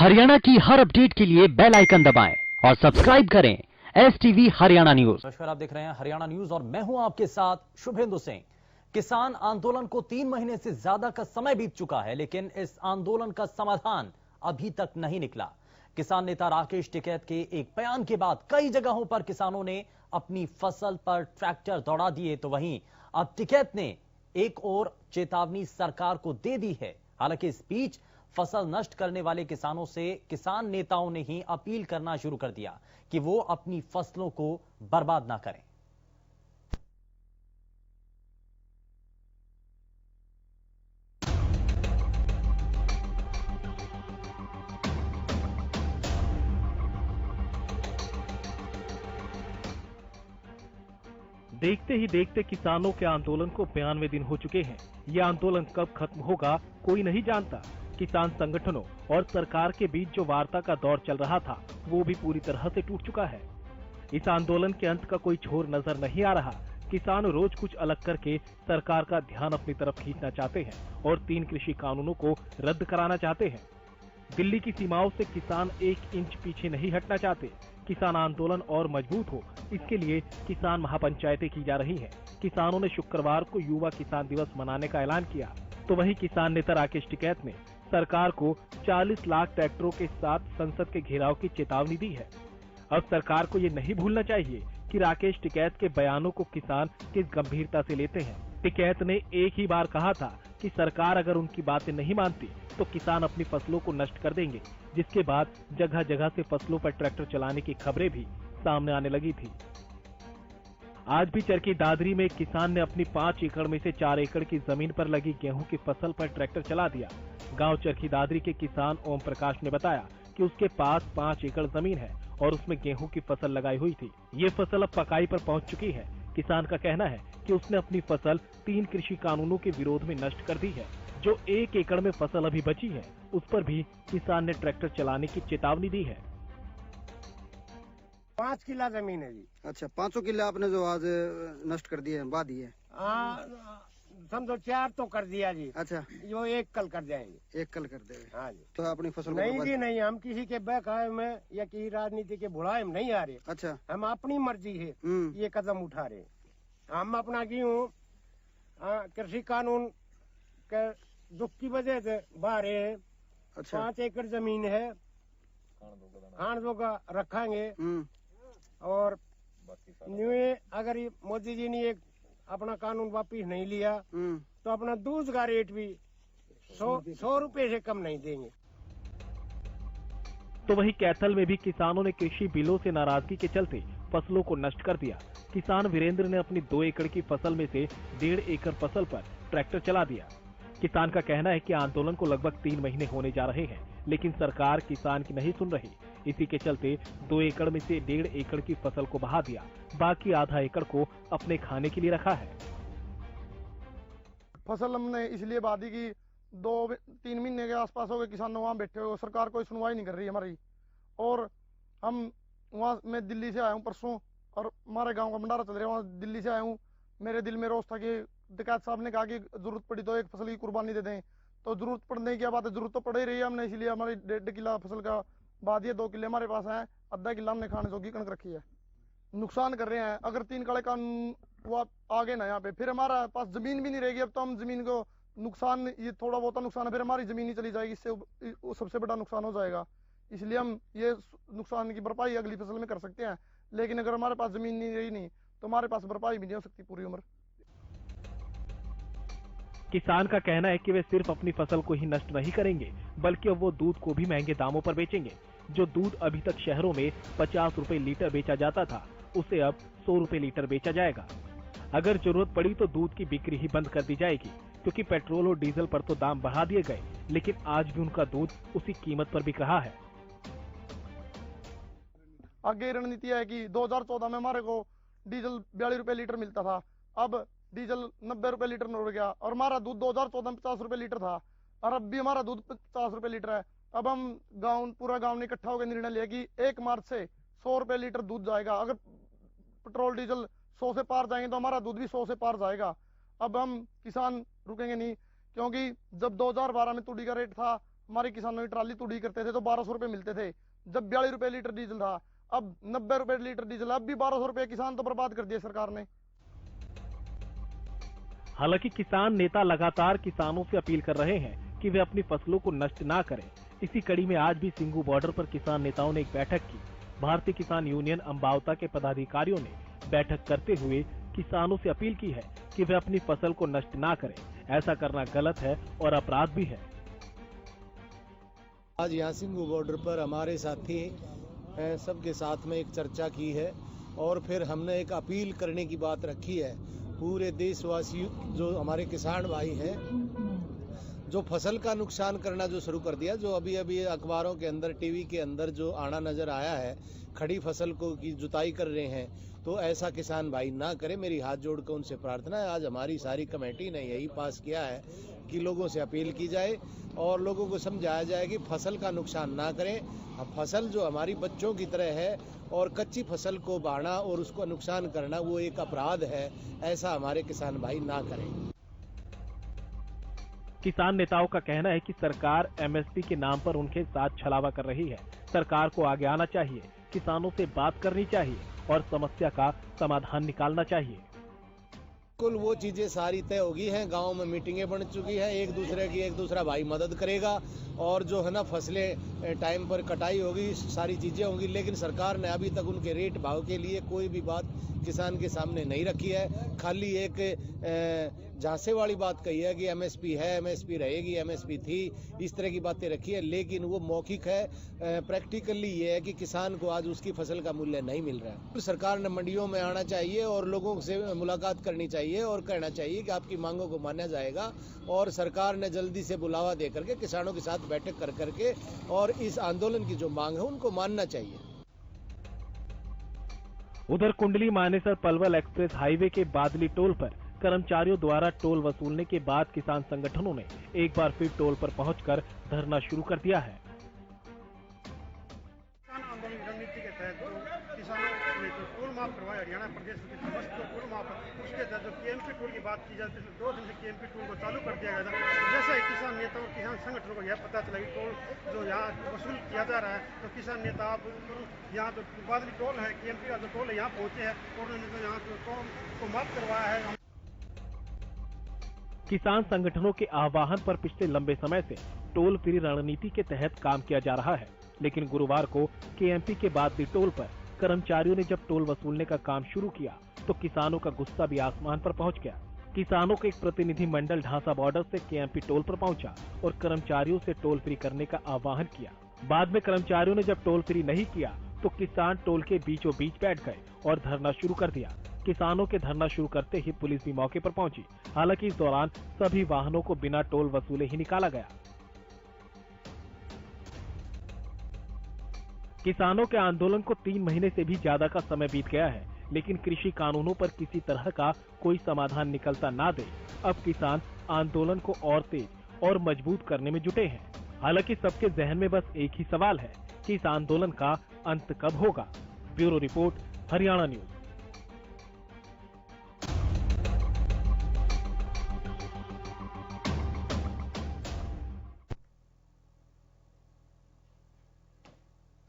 हरियाणा की हर अपडेट के लिए बेल आइकन दबाएं और सब्सक्राइब करें STV हरियाणा न्यूज। नमस्कार, आप देख रहे हैं हरियाणा न्यूज और मैं हूं आपके साथ शुभेंदु सिंह। किसान आंदोलन को 3 महीने से ज्यादा का समय बीत चुका है, लेकिन इस आंदोलन का समाधान अभी तक नहीं निकला। किसान नेता राकेश टिकैत के एक बयान के बाद कई जगहों पर किसानों ने अपनी फसल पर ट्रैक्टर दौड़ा दिए, तो वहीं अब टिकैत ने एक और चेतावनी सरकार को दे दी है। हालांकि इस बीच फसल नष्ट करने वाले किसानों से किसान नेताओं ने ही अपील करना शुरू कर दिया कि वो अपनी फसलों को बर्बाद ना करें। देखते ही देखते किसानों के आंदोलन को 92 दिन हो चुके हैं। ये आंदोलन कब खत्म होगा कोई नहीं जानता। किसान संगठनों और सरकार के बीच जो वार्ता का दौर चल रहा था वो भी पूरी तरह से टूट चुका है। इस आंदोलन के अंत का कोई छोर नजर नहीं आ रहा। किसान रोज कुछ अलग करके सरकार का ध्यान अपनी तरफ खींचना चाहते हैं और 3 कृषि कानूनों को रद्द कराना चाहते हैं। दिल्ली की सीमाओं से किसान 1 इंच पीछे नहीं हटना चाहते। किसान आंदोलन और मजबूत हो, इसके लिए किसान महापंचायतें की जा रही हैं। किसानों ने शुक्रवार को युवा किसान दिवस मनाने का ऐलान किया, तो वहीं किसान नेता राकेश टिकैत ने सरकार को 40 लाख ट्रैक्टरों के साथ संसद के घेराव की चेतावनी दी है। अब सरकार को ये नहीं भूलना चाहिए कि राकेश टिकैत के बयानों को किसान किस गंभीरता से लेते हैं। टिकैत ने एक ही बार कहा था कि सरकार अगर उनकी बातें नहीं मानती तो किसान अपनी फसलों को नष्ट कर देंगे, जिसके बाद जगह जगह से फसलों पर ट्रैक्टर चलाने की खबरें भी सामने आने लगी थी। आज भी चरखी दादरी में एक किसान ने अपनी 5 एकड़ में से 4 एकड़ की जमीन पर लगी गेहूं की फसल पर ट्रैक्टर चला दिया। गांव चरखी दादरी के किसान ओम प्रकाश ने बताया कि उसके पास 5 एकड़ जमीन है और उसमें गेहूं की फसल लगाई हुई थी। ये फसल अब पकाई पर पहुंच चुकी है। किसान का कहना है कि उसने अपनी फसल 3 कृषि कानूनों के विरोध में नष्ट कर दी है। जो 1 एकड़ में फसल अभी बची है उस पर भी किसान ने ट्रैक्टर चलाने की चेतावनी दी है। 5 किला जमीन है जी। अच्छा, 500 किला आपने जो आज नष्ट कर दिए, बा दिए। समझो 4 तो कर दिया जी। अच्छा, जो 1 कल कर जाएंगे। 1 कल कर देंगे। हाँ जी। तो अपनी फसल नहीं जी नहीं, हम किसी के बहकावे में या किसी राजनीति के बुढ़ाए में नहीं आ रहे। अच्छा, हम अपनी मर्जी है ये कदम उठा रहे। हम अपना गेहूँ कृषि कानून के दुख की वजह से बाहर है। अच्छा, 5 एकड़ जमीन है, खान दो का रखेंगे। और अगर मोदी जी ने एक अपना कानून वापिस नहीं लिया तो अपना दूध का रेट भी 100 रुपए से कम नहीं देंगे। तो वहीं कैथल में भी किसानों ने कृषि बिलों से नाराजगी के चलते फसलों को नष्ट कर दिया। किसान वीरेंद्र ने अपनी 2 एकड़ की फसल में से 1.5 एकड़ फसल पर ट्रैक्टर चला दिया। किसान का कहना है कि आंदोलन को लगभग 3 महीने होने जा रहे हैं, लेकिन सरकार किसान की नहीं सुन रही। इसी के चलते 2 एकड़ में से 1.5 एकड़ की फसल को बहा दिया, बाकी आधा एकड़ को अपने खाने के लिए रखा है। फसल हमने इसलिए बहा दी कि 2-3 महीने के आसपास हो गए किसानों वहाँ बैठे हुए, सरकार कोई सुनवाई नहीं कर रही हमारी। और हम वहाँ, मैं दिल्ली से आया हूँ परसों, और हमारे गांव का भंडारा चल रहा है, वहाँ दिल्ली से आया हूँ। मेरे दिल में रोष था कि टिकैत साहब ने कहा कि जरूरत पड़ी तो एक फसल की कुर्बानी दे दें, तो जरूरत पड़ने की बात है, जरूरत तो पड़ ही रही है। हमने इसलिए हमारी 1.5 किला फसल का बहा दिया। 2 किले हमारे पास है, आधा किला हमने खाने जोगी कणक रखी है। नुकसान कर रहे हैं। अगर 3 काले कानून वो आगे ना यहाँ पे, फिर हमारा पास जमीन भी नहीं रहेगी। अब तो हम जमीन को नुकसान, ये थोड़ा बहुत नुकसान है, फिर हमारी जमीन ही चली जाएगी। इससे सबसे बड़ा नुकसान हो जाएगा। इसलिए हम ये नुकसान की भरपाई अगली फसल में कर सकते हैं, लेकिन अगर हमारे पास जमीन नहीं रही नहीं तो हमारे पास भरपाई भी नहीं हो सकती पूरी उम्र। किसान का कहना है कि वे सिर्फ अपनी फसल को ही नष्ट नहीं करेंगे, बल्कि अब वो दूध को भी महंगे दामों पर बेचेंगे। जो दूध अभी तक शहरों में 50 रुपए लीटर बेचा जाता था, उसे अब 100 रुपए लीटर बेचा जाएगा। अगर जरूरत पड़ी तो दूध की बिक्री ही बंद कर दी जाएगी, क्योंकि पेट्रोल और डीजल पर तो दाम बढ़ा दिए गए, लेकिन आज भी उनका दूध उसी कीमत पर बिक रहा है। आगे रणनीति है कि 2014 में हमारे को डीजल 42 रुपए लीटर मिलता था, अब डीजल 90 रुपए लीटर हो गया, और हमारा दूध 2014 में 50 रुपए लीटर था, और अब भी हमारा दूध 50 रुपए लीटर है। अब हम पूरा गांव ने इकट्ठा होकर निर्णय लिया कि 1 मार्च से 100 रुपए लीटर दूध जाएगा। अगर पेट्रोल डीजल 100 से पार जाएंगे तो हमारा दूध भी 100 से पार जाएगा। अब हम किसान रुकेंगे नहीं, क्योंकि जब 2012 में तूड़ी का रेट था हमारे किसानों की ट्राली तुड़ी करते थे तो 1200 रुपए मिलते थे, जब 42 रुपए लीटर डीजल था, अब 90 रुपए लीटर डीजल, अब भी 1200 रुपए किसान तो बर्बाद कर दिए सरकार ने। हालांकि किसान नेता लगातार किसानों से अपील कर रहे हैं कि वे अपनी फसलों को नष्ट ना करें। इसी कड़ी में आज भी सिंघू बॉर्डर पर किसान नेताओं ने एक बैठक की। भारतीय किसान यूनियन अंबावता के पदाधिकारियों ने बैठक करते हुए किसानों से अपील की है कि वे अपनी फसल को नष्ट ना करें। ऐसा करना गलत है और अपराध भी है। आज यहाँ सिंघू बॉर्डर पर हमारे साथी सबके साथ में एक चर्चा की है और फिर हमने एक अपील करने की बात रखी है। पूरे देशवासी जो हमारे किसान भाई हैं, जो फसल का नुकसान करना जो शुरू कर दिया, जो अभी अभी अखबारों के अंदर, टीवी के अंदर जो आना नजर आया है, खड़ी फसल को की जुताई कर रहे हैं, तो ऐसा किसान भाई ना करे। मेरी हाथ जोड़कर उनसे प्रार्थना है। आज हमारी सारी कमेटी ने यही पास किया है कि लोगों से अपील की जाए और लोगों को समझाया जाए कि फसल का नुकसान ना करें। फसल जो हमारी बच्चों की तरह है और कच्ची फसल को बाढ़ना और उसको नुकसान करना वो एक अपराध है। ऐसा हमारे किसान भाई ना करें। किसान नेताओं का कहना है कि सरकार एमएसपी के नाम पर उनके साथ छलावा कर रही है। सरकार को आगे आना चाहिए, किसानों से बात करनी चाहिए और समस्या का समाधान निकालना चाहिए। कुल वो चीजें सारी तय होगी हैं, गांव में मीटिंगें बन चुकी हैं, एक दूसरा भाई मदद करेगा और जो है ना फसलें टाइम पर कटाई होगी, सारी चीजें होंगी। लेकिन सरकार ने अभी तक उनके रेट भाव के लिए कोई भी बात किसान के सामने नहीं रखी है। खाली एक झांसे वाली बात कही है कि एमएसपी है, एमएसपी रहेगी, एमएसपी थी, इस तरह की बातें रखी है, लेकिन वो मौखिक है। प्रैक्टिकली ये है कि किसान को आज उसकी फसल का मूल्य नहीं मिल रहा है। सरकार ने मंडियों में आना चाहिए और लोगों से मुलाकात करनी चाहिए और कहना चाहिए कि आपकी मांगों को माना जाएगा और सरकार ने जल्दी से बुलावा दे करके किसानों के साथ बैठक कर करके और इस आंदोलन की जो मांग है उनको मानना चाहिए। उधर कुंडली मानेसर पलवल एक्सप्रेस हाईवे के बादली टोल पर कर्मचारियों द्वारा टोल वसूलने के बाद किसान संगठनों ने एक बार फिर टोल पर पहुंचकर धरना शुरू कर दिया है। किसान आंदोलन रणनीति के तहत जो किसानों को टोल माफ करवाया हरियाणा प्रदेश के समस्त टोल माफ, उसके तहत जो केएमपी टोल की बात की जाती है, 2 दिन से केएमपी टोल को चालू कर दिया गया था। जैसा ही किसान नेताओं और किसान संगठनों को यह पता चला कि टोल जो यहाँ वसूल किया जा रहा है, तो किसान नेता यहाँ जो बादली टोल है, केएमपी का जो टोल है, यहाँ पहुंचे हैं और उन्होंने तो यहाँ टोल को माफ करवाया है। किसान संगठनों के आह्वान पर पिछले लंबे समय से टोल फ्री रणनीति के तहत काम किया जा रहा है, लेकिन गुरुवार को केएमपी के बादली टोल पर कर्मचारियों ने जब टोल वसूलने का काम शुरू किया तो किसानों का गुस्सा भी आसमान पर पहुंच गया। किसानों का एक प्रतिनिधि मंडल ढांसा बॉर्डर से केएमपी टोल पर पहुंचा और कर्मचारियों से टोल फ्री करने का आह्वान किया। बाद में कर्मचारियों ने जब टोल फ्री नहीं किया तो किसान टोल के बीचों बीच बैठ गए और धरना शुरू कर दिया। किसानों के धरना शुरू करते ही पुलिस भी मौके पर पहुंची। हालांकि इस दौरान सभी वाहनों को बिना टोल वसूले ही निकाला गया। किसानों के आंदोलन को 3 महीने से भी ज्यादा का समय बीत गया है, लेकिन कृषि कानूनों पर किसी तरह का कोई समाधान निकलता ना दे अब किसान आंदोलन को और तेज और मजबूत करने में जुटे हैं। हालांकि सबके जहन में बस एक ही सवाल है कि इस आंदोलन का अंत कब होगा। Bureau report, Haryana news.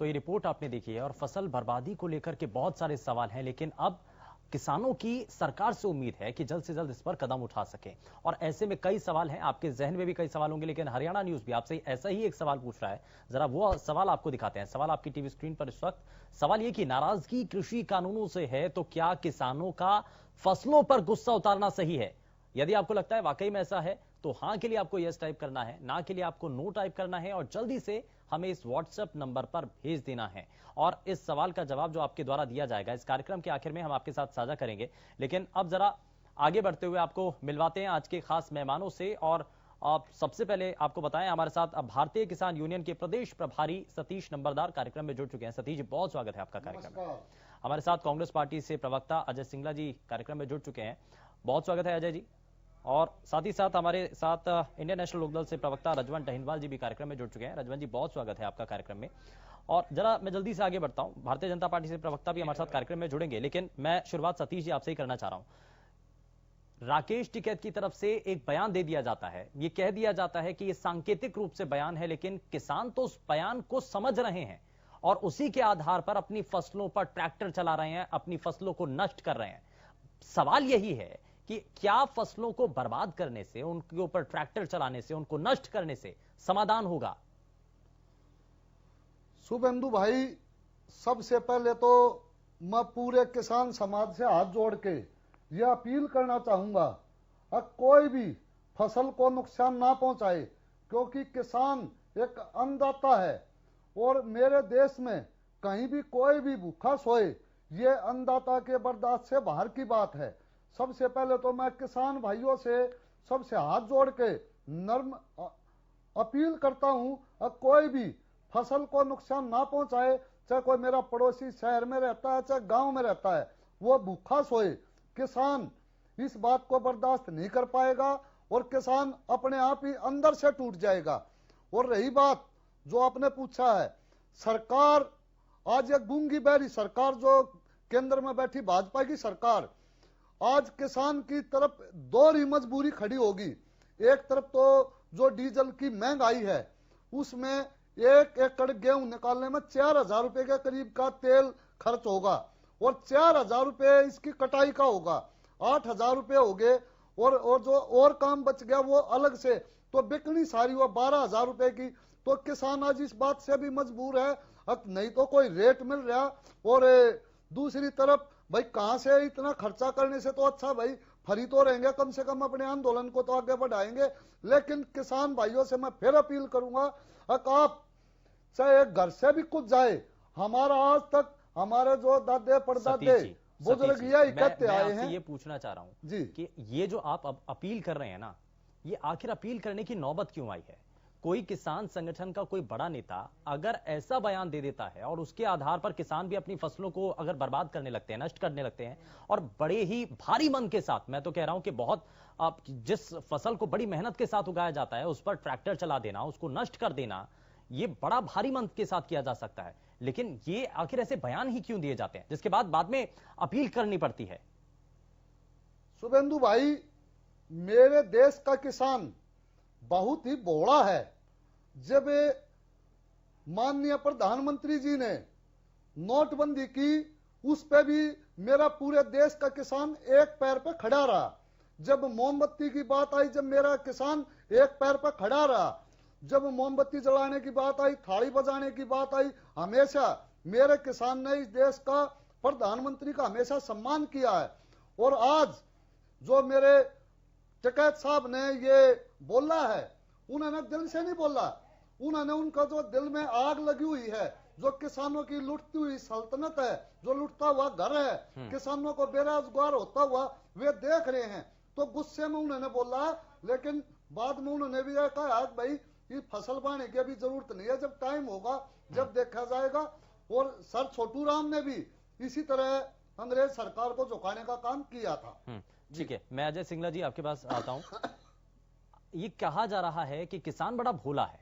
तो ये रिपोर्ट आपने देखी है और फसल बर्बादी को लेकर के बहुत सारे सवाल हैं, लेकिन अब किसानों की सरकार से उम्मीद है कि जल्द से जल्द इस पर कदम उठा सके। और ऐसे में कई सवाल हैं, आपके जहन में भी कई सवाल होंगे, लेकिन हरियाणा न्यूज भी आपसे ऐसा ही एक सवाल पूछ रहा है। जरा वो सवाल आपको दिखाते हैं। सवाल आपकी टीवी स्क्रीन पर इस वक्त। सवाल ये कि नाराजगी कृषि कानूनों से है तो क्या किसानों का फसलों पर गुस्सा उतारना सही है? यदि आपको लगता है वाकई में ऐसा है तो हां के लिए आपको यस टाइप करना है, ना के लिए आपको नो टाइप करना है और जल्दी से हमें इस व्हाट्सएप नंबर पर भेज देना है। और इस सवाल का जवाब जो आपके द्वारा दिया जाएगा इस कार्यक्रम के आखिर में हम आपके साथ साझा करेंगे। लेकिन अब जरा आगे बढ़ते हुए आपको मिलवाते हैं आज के खास मेहमानों से। और आप सबसे पहले आपको बताएं, हमारे साथ अब भारतीय किसान यूनियन के प्रदेश प्रभारी सतीश नंबरदार कार्यक्रम में जुड़ चुके हैं। सतीश जी, बहुत स्वागत है आपका कार्यक्रम में। हमारे साथ कांग्रेस पार्टी से प्रवक्ता अजय सिंगला जी कार्यक्रम में जुड़ चुके हैं। बहुत स्वागत है अजय जी। और साथ ही साथ हमारे साथ इंडियन नेशनल लोकदल से प्रवक्ता रजवन टहिनवाल जी भी कार्यक्रम में जुड़ चुके हैं। रजवन जी, बहुत स्वागत है आपका कार्यक्रम में। और जरा मैं जल्दी से आगे बढ़ता हूं, भारतीय जनता पार्टी से प्रवक्ता भी हमारे साथ कार्यक्रम में जुड़ेंगे, लेकिन मैं शुरुआत सतीश जी आपसे ही करना चाह रहा हूं। राकेश टिकैत की तरफ से एक बयान दे दिया जाता है, ये कह दिया जाता है कि ये सांकेतिक रूप से बयान है, लेकिन किसान तो उस बयान को समझ रहे हैं और उसी के आधार पर अपनी फसलों पर ट्रैक्टर चला रहे हैं, अपनी फसलों को नष्ट कर रहे हैं। सवाल यही है कि क्या फसलों को बर्बाद करने से, उनके ऊपर ट्रैक्टर चलाने से, उनको नष्ट करने से समाधान होगा? शुभेंदु भाई, सबसे पहले तो मैं पूरे किसान समाज से हाथ जोड़ के यह अपील करना चाहूंगा, कोई भी फसल को नुकसान ना पहुंचाए, क्योंकि किसान एक अन्नदाता है और मेरे देश में कहीं भी कोई भी भूखा सोए, ये अन्नदाता के बर्दाश्त से बाहर की बात है। सबसे पहले तो मैं किसान भाइयों से सबसे हाथ जोड़ के नर्म अपील करता हूं, कोई भी फसल को नुकसान ना पहुंचाए, चाहे कोई मेरा पड़ोसी शहर में रहता है चाहे गांव में रहता है, वो भूखा सोए। किसान इस बात को बर्दाश्त नहीं कर पाएगा और किसान अपने आप ही अंदर से टूट जाएगा। और रही बात जो आपने पूछा है, सरकार आज एक गूंगी बहरी सरकार, जो केंद्र में बैठी भाजपा की सरकार, आज किसान की तरफ दोहरी मजबूरी खड़ी होगी। एक तरफ तो जो डीजल की महंगाई है, उसमें 1 एकड़ गेहूं निकालने में 4,000 रुपए के करीब का तेल खर्च होगा और 4,000 रुपए इसकी कटाई का होगा, 8,000 रुपए हो गए और जो और काम बच गया वो अलग से, तो बिकनी सारी वो 12,000 रुपए की। तो किसान आज इस बात से भी मजबूर है, अब नहीं तो कोई रेट मिल रहा, और दूसरी तरफ भाई कहां से इतना खर्चा करने से तो अच्छा भाई फ्री तो रहेंगे, कम से कम अपने आंदोलन को तो आगे बढ़ाएंगे। लेकिन किसान भाइयों से मैं फिर अपील करूंगा, आप चाहे घर से भी कुछ जाए, हमारा आज तक हमारे जो दादे परदादे बुजुर्ग यही कहते आए हैं। ये पूछना चाह रहा हूं जी कि ये जो आप अब अपील कर रहे हैं ना, ये आखिर अपील करने की नौबत क्यों आई है? कोई किसान संगठन का कोई बड़ा नेता अगर ऐसा बयान दे देता है और उसके आधार पर किसान भी अपनी फसलों को अगर बर्बाद करने लगते हैं, नष्ट करने लगते हैं, और बड़े ही भारी मन के साथ, मैं तो कह रहा हूं कि बहुत जिस फसल को बड़ी मेहनत के साथ उगाया जाता है उस पर ट्रैक्टर चला देना, उसको नष्ट कर देना, ये बड़ा भारी मन के साथ किया जा सकता है। लेकिन ये आखिर ऐसे बयान ही क्यों दिए जाते हैं जिसके बाद में अपील करनी पड़ती है? शुभेंदु भाई, मेरे देश का किसान बहुत ही भोला है। जब माननीय प्रधानमंत्री जी ने नोटबंदी की, उस पे भी मेरा पूरे देश का किसान एक पैर पे खड़ा रहा। जब मोमबत्ती की बात आई, जब मेरा किसान एक पैर पे खड़ा रहा। जब मोमबत्ती जलाने की बात आई, थाली बजाने की बात आई, हमेशा मेरे किसान ने इस देश का प्रधानमंत्री का हमेशा सम्मान किया है। और आज जो मेरे टिकैत साहब ने ये बोला है, उन्होंने दिल से नहीं बोला, उन्होंने उनका जो दिल में आग लगी हुई है, जो किसानों की लुटती हुई सल्तनत है, जो लुटता हुआ घर है, किसानों को बेरोजगार होता हुआ वे देख रहे हैं, तो गुस्से में उन्होंने बोला। लेकिन बाद में उन्होंने भी कहा भाई ये फसल बाने की अभी जरूरत नहीं है, जब टाइम होगा जब देखा जाएगा। और सर छोटू राम ने भी इसी तरह अंग्रेज सरकार को झुकाने का काम किया था। ठीक है, मैं अजय सिंगला जी आपके पास आता हूं। ये कहा जा रहा है कि किसान बड़ा भोला है,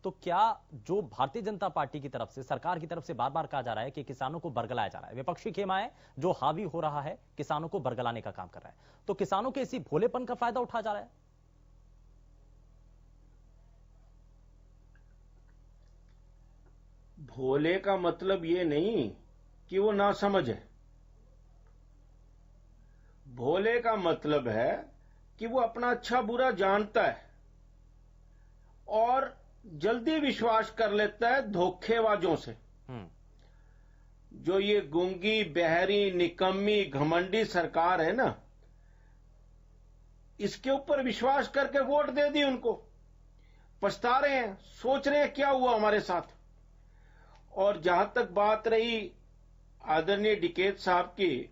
तो क्या जो भारतीय जनता पार्टी की तरफ से, सरकार की तरफ से बार बार कहा जा रहा है कि किसानों को बरगलाया जा रहा है, विपक्षी खेमा है जो हावी हो रहा है, किसानों को बरगलाने का काम कर रहा है, तो किसानों के इसी भोलेपन का फायदा उठा जा रहा है? भोले का मतलब ये नहीं कि वो नासमझ है। भोले का मतलब है कि वो अपना अच्छा बुरा जानता है और जल्दी विश्वास कर लेता है धोखेबाजों से। जो ये गूंगी बहरी निकम्मी घमंडी सरकार है ना, इसके ऊपर विश्वास करके वोट दे दी उनको, पछता रहे हैं, सोच रहे हैं क्या हुआ हमारे साथ। और जहां तक बात रही आदरणीय टिकैत साहब की,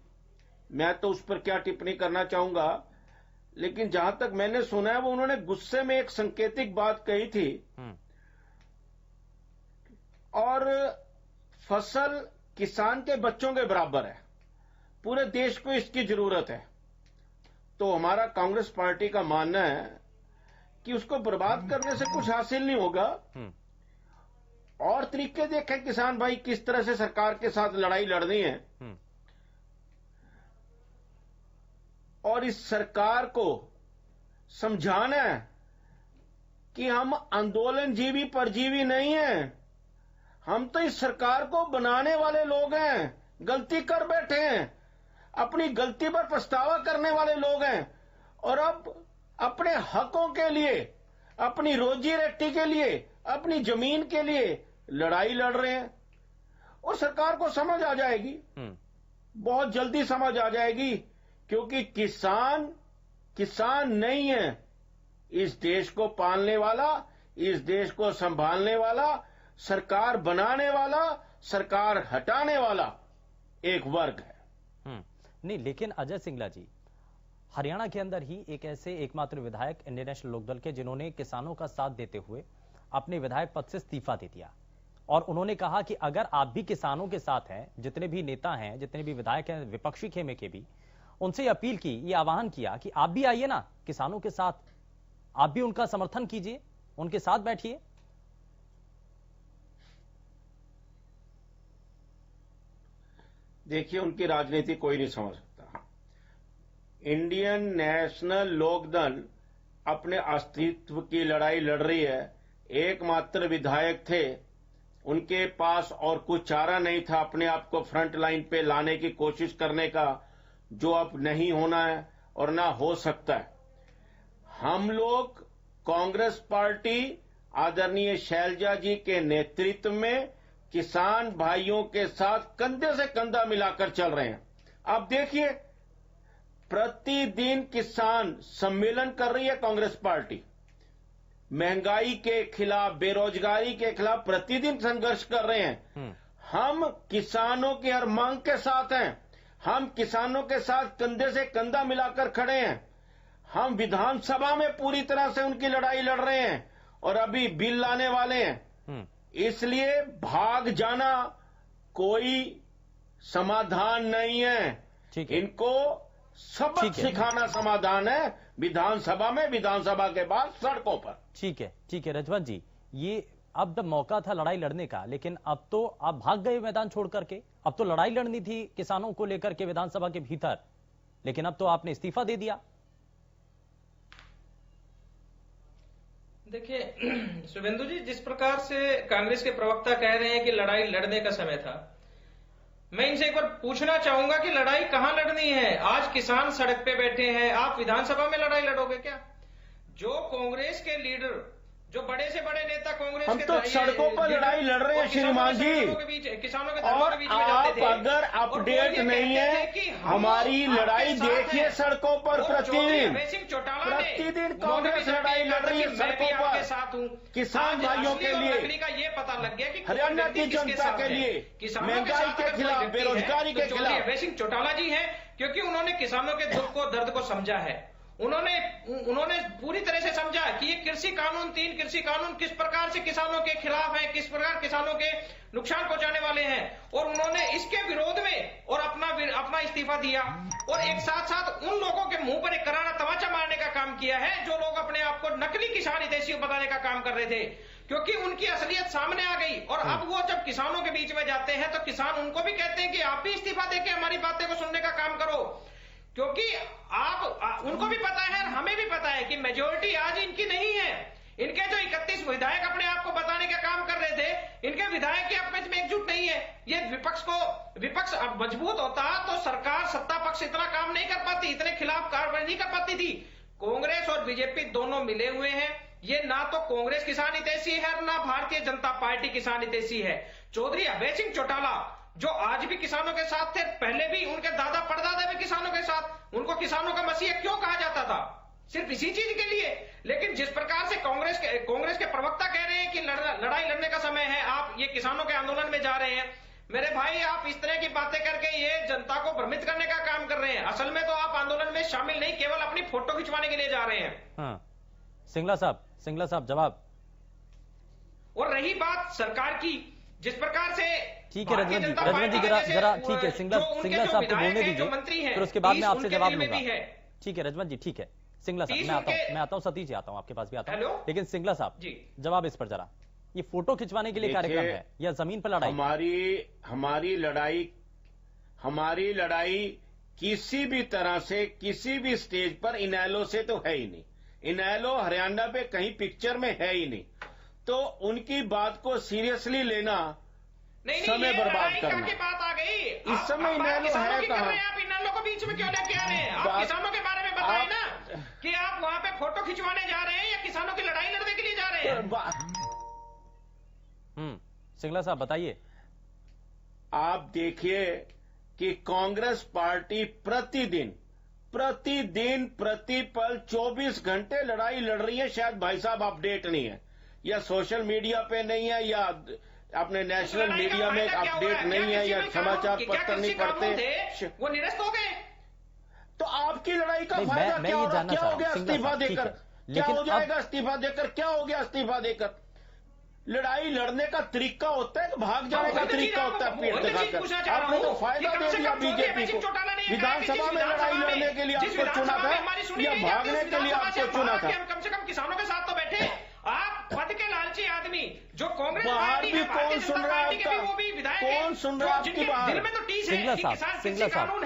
मैं तो उस पर क्या टिप्पणी करना चाहूंगा, लेकिन जहां तक मैंने सुना है वो उन्होंने गुस्से में एक सांकेतिक बात कही थी। और फसल किसान के बच्चों के बराबर है, पूरे देश को इसकी जरूरत है। तो हमारा कांग्रेस पार्टी का मानना है कि उसको बर्बाद करने से कुछ हासिल नहीं होगा। और तरीके देखें किसान भाई किस तरह से सरकार के साथ लड़ाई लड़नी है। और इस सरकार को समझाना है कि हम आंदोलनजीवी परजीवी नहीं हैं। हम तो इस सरकार को बनाने वाले लोग हैं, गलती कर बैठे हैं, अपनी गलती पर पछतावा करने वाले लोग हैं और अब अपने हकों के लिए, अपनी रोजी रोटी के लिए, अपनी जमीन के लिए लड़ाई लड़ रहे हैं। और सरकार को समझ आ जाएगी, बहुत जल्दी समझ आ जाएगी, क्योंकि किसान नहीं है इस देश को पालने वाला, इस देश को संभालने वाला, सरकार बनाने वाला, सरकार हटाने वाला एक वर्ग है। नहीं, लेकिन अजय सिंगला जी, हरियाणा के अंदर ही एक ऐसे एकमात्र विधायक इंडियन नेशनल लोकदल के जिन्होंने किसानों का साथ देते हुए अपने विधायक पद से इस्तीफा दे दिया और उन्होंने कहा कि अगर आप भी किसानों के साथ हैं, जितने भी नेता हैं, जितने भी विधायक हैं विपक्षी खेमे के भी, उनसे अपील की, ये आह्वान किया कि आप भी आइए ना किसानों के साथ, आप भी उनका समर्थन कीजिए, उनके साथ बैठिए। देखिए, उनकी राजनीति कोई नहीं समझ सकता। इंडियन नेशनल लोकदल अपने अस्तित्व की लड़ाई लड़ रही है। एकमात्र विधायक थे, उनके पास और कुछ चारा नहीं था अपने आप को फ्रंट लाइन पे लाने की कोशिश करने का, जो अब नहीं होना है और ना हो सकता है। हम लोग कांग्रेस पार्टी आदरणीय शैलजा जी के नेतृत्व में किसान भाइयों के साथ कंधे से कंधा मिलाकर चल रहे हैं। अब देखिए, प्रतिदिन किसान सम्मेलन कर रही है कांग्रेस पार्टी, महंगाई के खिलाफ, बेरोजगारी के खिलाफ प्रतिदिन संघर्ष कर रहे हैं। हम किसानों की हर मांग के साथ हैं, हम किसानों के साथ कंधे से कंधा मिलाकर खड़े हैं। हम विधानसभा में पूरी तरह से उनकी लड़ाई लड़ रहे हैं और अभी बिल लाने वाले हैं। इसलिए भाग जाना कोई समाधान नहीं है। इनको सबक सिखाना समाधान है, विधानसभा में, विधानसभा के बाद सड़कों पर। ठीक है रजवंत जी, ये अब जब मौका था लड़ाई लड़ने का, लेकिन अब तो आप भाग गए मैदान छोड़ करके। अब तो लड़ाई लड़नी थी किसानों को लेकर के विधानसभा के भीतर, लेकिन अब तो आपने इस्तीफा दे दिया। देखिए शुभेंदु जी, जिस प्रकार से कांग्रेस के प्रवक्ता कह रहे हैं कि लड़ाई लड़ने का समय था, मैं इनसे एक बार पूछना चाहूंगा कि लड़ाई कहां लड़नी है? आज किसान सड़क पे बैठे हैं, आप विधानसभा में लड़ाई लड़ोगे क्या? जो कांग्रेस के लीडर, जो बड़े से बड़े नेता कांग्रेस हम के तो सड़कों पर लड़ाई लड़ रहे हैं श्रीमान जी, किसानों के और आप अगर अपडेट नहीं है, हमारी लड़ाई देखिए सड़कों पर प्रतिदिन कांग्रेस लड़ाई लड़ रही है सड़कों पर, साथ हूँ किसान भाइयों के लिए, का ये पता लग गया कि हरियाणा की जनता के लिए, महंगाई के खिलाफ, बेरोजगारी के खिलाफ। अभय सिंह चौटाला जी हैं, क्योंकि उन्होंने किसानों के दुख को, दर्द को समझा है। उन्होंने पूरी तरह से समझा कि ये कृषि कानून, 3 कृषि कानून किस प्रकार से किसानों के खिलाफ हैं, किस प्रकार किसानों के नुकसान पहुंचाने वाले हैं, और उन्होंने इसके विरोध में और अपना इस्तीफा दिया, और एक साथ साथ उन लोगों के मुंह पर एक करारा तमाचा मारने का काम किया है जो लोग अपने आप को नकली किसान हितैषी बताने का काम कर रहे थे, क्योंकि उनकी असलियत सामने आ गई। और अब वो जब किसानों के बीच में जाते हैं तो किसान उनको भी कहते हैं कि आप भी इस्तीफा देके हमारी बातें को सुनने का काम करो, क्योंकि उनको भी पता है, हमें भी पता है कि मेजोरिटी आज इनकी नहीं है। इनके जो 31 विधायक अपने आप को बताने का काम कर रहे थे, इनके विधायक की आपस में एकजुट नहीं है। ये विपक्ष अब मजबूत होता तो सरकार, सत्ता पक्ष इतना काम नहीं कर पाती, इतने खिलाफ कार्रवाई नहीं कर पाती थी। कांग्रेस और बीजेपी दोनों मिले हुए हैं। ये ना तो कांग्रेस किसान हितैषी है, ना भारतीय जनता पार्टी किसान हितैषी है। चौधरी अभय सिंह चौटाला जो आज भी किसानों के साथ थे, पहले भी उनके दादा परदादा भी किसानों के साथ, उनको किसानों का मसीहा क्यों कहा जाता था? सिर्फ इसी चीज के लिए। लेकिन जिस प्रकार से कांग्रेस के प्रवक्ता कह रहे हैं कि लड़ाई लड़ने का समय है, आप ये किसानों के आंदोलन में जा रहे हैं, मेरे भाई आप इस तरह की बातें करके ये जनता को भ्रमित करने का काम कर रहे हैं। असल में तो आप आंदोलन में शामिल नहीं, केवल अपनी फोटो खिंचवाने के लिए जा रहे हैं। हाँ। सिंगला साहब जवाब। और रही बात सरकार की, जिस प्रकार से, ठीक है रजवन जी जरा ठीक है, सिंगला साहब को बोलने दीजिए, फिर उसके बाद मैं आपसे जवाब लूंगा। ठीक है रजवन जी, ठीक है। सिंगला साहब मैं आता हूँ, सतीश जी आता हूँ, आपके पास भी आता हूँ, लेकिन सिंगला साहब जवाब इस पर जरा। ये फोटो खिंचवाने के लिए कार्यक्रम है या जमीन पर लड़ाई? हमारी लड़ाई किसी भी तरह से किसी भी स्टेज पर इनेलो से तो है ही नहीं। इनेलो हरियाणा पे कहीं पिक्चर में है ही नहीं, तो उनकी बात को सीरियसली लेना समय बर्बाद करना। की बात आ गई। इस समय इनेलो है कहाँ? आप इनेलो को बीच में क्यों लेके आ रहे हैं? आप किसानों के बारे में बताएं ना कि आप वहां पे फोटो खिंचवाने जा रहे हैं या किसानों की लड़ाई लड़ने के लिए जा रहे हैं? सिंगला साहब बताइए। आप देखिए कि कांग्रेस पार्टी प्रतिदिन प्रतिपल 24 घंटे लड़ाई लड़ रही है। शायद भाई साहब अपडेट नहीं है, या सोशल मीडिया पे नहीं है, या अपने नेशनल मीडिया में अपडेट नहीं है, या समाचार पत्र नहीं पढ़ते। वो निरस्त हो गए। तो आपकी लड़ाई का फायदा क्या होगा? क्या हो गया इस्तीफा देकर? क्या हो जाएगा इस्तीफा देकर? क्या हो गया इस्तीफा देकर? लड़ाई लड़ने का तरीका होता है कि भाग जाने का तरीका होता है पेट दिखाकर। आपने तो फायदा दे दिया बीजेपी को। विधानसभा में लड़ाई लड़ने के लिए आपको चुना था या भागने के लिए आपको चुना था? कम से कम किसानों के साथ तो बैठे। आप पद के लालची आदमी जो कांग्रेस बाहर भी कौन सुन रहा है आपका? कौन सुन रहा है आपकी बाहर? सिंगला साहब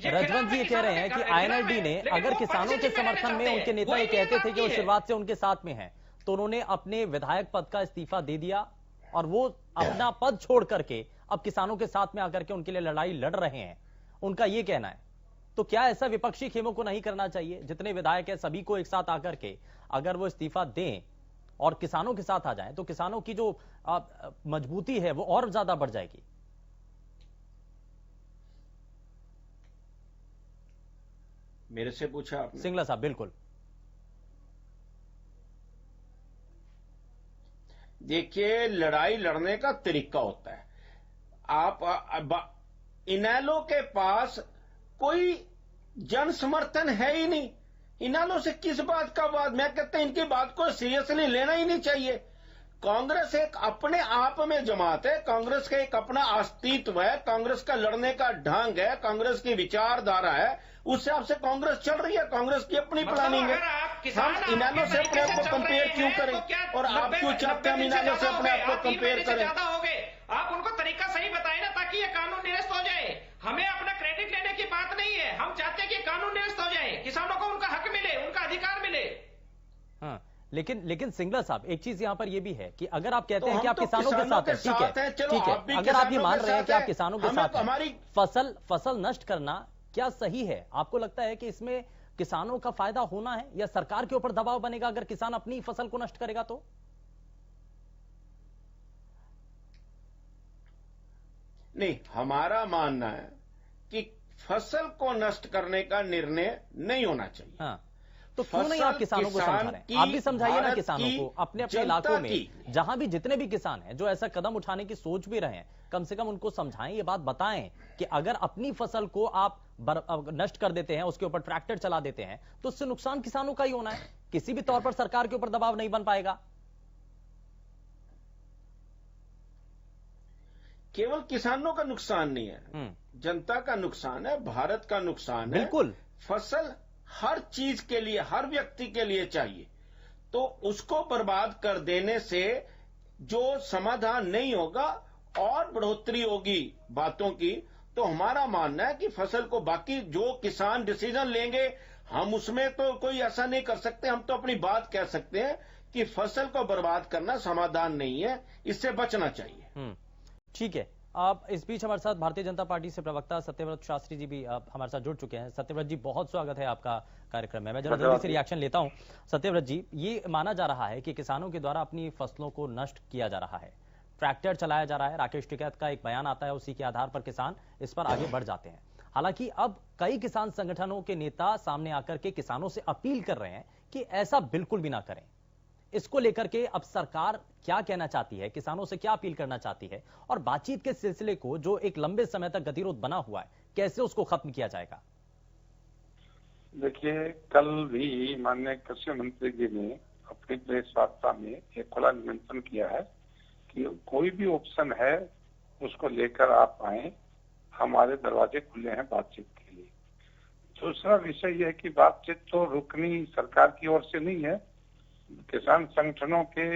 रजवंत जी ये कह रहे हैं कि आईएनएलडी ने अगर किसानों के समर्थन में, उनके नेता ये कहते थे कि वो शुरुआत से उनके साथ में हैं, तो उन्होंने अपने विधायक पद का इस्तीफा दे दिया और वो अपना पद छोड़ करके अब किसानों के साथ में आकर के उनके लिए लड़ाई लड़ रहे हैं, उनका ये कहना है। तो क्या ऐसा विपक्षी खेमों को नहीं करना चाहिए? जितने विधायक हैं सभी को एक साथ आकर के अगर वो इस्तीफा दें और किसानों के साथ आ जाएं तो किसानों की जो मजबूती है वो और ज्यादा बढ़ जाएगी। मेरे से पूछा आपने? सिंगला साहब बिल्कुल। देखिए, लड़ाई लड़ने का तरीका होता है। आप इनेलो के पास कोई जन समर्थन है ही नहीं। इनेलो से किस बात का बात? मैं कहता हूं इनकी बात को सीरियसली लेना ही नहीं चाहिए। कांग्रेस एक अपने आप में जमात है, कांग्रेस का एक अपना अस्तित्व है, कांग्रेस का लड़ने का ढंग है, कांग्रेस की विचारधारा है, उस हिसाब से कांग्रेस चल रही है, कांग्रेस की अपनी प्लानिंग है। हम इनेलो से अपने आप को कंपेयर क्यों करें? और आप क्यों चाहते हैं हम इनेलो से अपने आप को कंपेयर करें? आप उनको तरीका सही बताएं ना, ताकि ये कानून निरस्त हो जाए। हमें अपना क्रेडिट लेने की बात नहीं है, हम चाहते हैं कि कानून निरस्त हो जाए, किसानों को उनका हक मिले, उनका अधिकार मिले। हाँ, लेकिन सिंगला साहब एक चीज यहां पर यह भी है कि अगर आप कहते हैं कि आप किसानों के साथ हैं, ठीक है, अगर आप ये मान रहे हैं कि आप किसानों के साथ हैं, फसल नष्ट करना क्या सही है? आपको लगता है कि इसमें किसानों का फायदा होना है या सरकार के ऊपर दबाव बनेगा अगर किसान अपनी फसल को नष्ट करेगा तो? नहीं, हमारा मानना है कि फसल को नष्ट करने का निर्णय नहीं होना चाहिए। हाँ, तो क्यों नहीं आप किसानों को समझा रहे हैं? आप भी समझाइए ना किसानों को अपने अपने इलाकों में, जहां भी जितने भी किसान हैं जो ऐसा कदम उठाने की सोच भी रहे हैं, कम से कम उनको समझाएं, ये बात बताएं कि अगर अपनी फसल को आप नष्ट कर देते हैं, उसके ऊपर ट्रैक्टर चला देते हैं, तो उससे नुकसान किसानों का ही होना है। किसी भी तौर पर सरकार के ऊपर दबाव नहीं बन पाएगा। केवल किसानों का नुकसान नहीं है, जनता का नुकसान है, भारत का नुकसान है। बिल्कुल, फसल हर चीज के लिए, हर व्यक्ति के लिए चाहिए, तो उसको बर्बाद कर देने से जो समाधान नहीं होगा और बढ़ोतरी होगी बातों की। तो हमारा मानना है कि फसल को, बाकी जो किसान डिसीजन लेंगे हम उसमें तो कोई ऐसा नहीं कर सकते। हम तो अपनी बात कह सकते हैं कि फसल को बर्बाद करना समाधान नहीं है, इससे बचना चाहिए। ठीक है। आप इस बीच हमारे साथ भारतीय जनता पार्टी से प्रवक्ता सत्यव्रत शास्त्री जी भी हमारे साथ जुड़ चुके हैं। सत्यव्रत जी, बहुत स्वागत है आपका कार्यक्रम में। मैं जरा जल्दी से रिएक्शन लेता हूं। सत्यव्रत जी, ये माना जा रहा है कि किसानों के द्वारा अपनी फसलों को नष्ट किया जा रहा है, ट्रैक्टर चलाया जा रहा है, राकेश टिकैत का एक बयान आता है, उसी के आधार पर किसान इस पर आगे बढ़ जाते हैं। हालांकि अब कई किसान संगठनों के नेता सामने आकर के किसानों से अपील कर रहे हैं कि ऐसा बिल्कुल भी ना करें। इसको लेकर के अब सरकार क्या कहना चाहती है, किसानों से क्या अपील करना चाहती है, और बातचीत के सिलसिले को जो एक लंबे समय तक गतिरोध बना हुआ है, कैसे उसको खत्म किया जाएगा? देखिए, कल भी माननीय कृषि मंत्री जी ने अपनी प्रेस वार्ता में एक खुला निमंत्रण किया है कि कोई भी ऑप्शन है उसको लेकर आप आए, हमारे दरवाजे खुले हैं बातचीत के लिए। दूसरा विषय यह है कि बातचीत तो रुकनी सरकार की ओर से नहीं है, किसान संगठनों के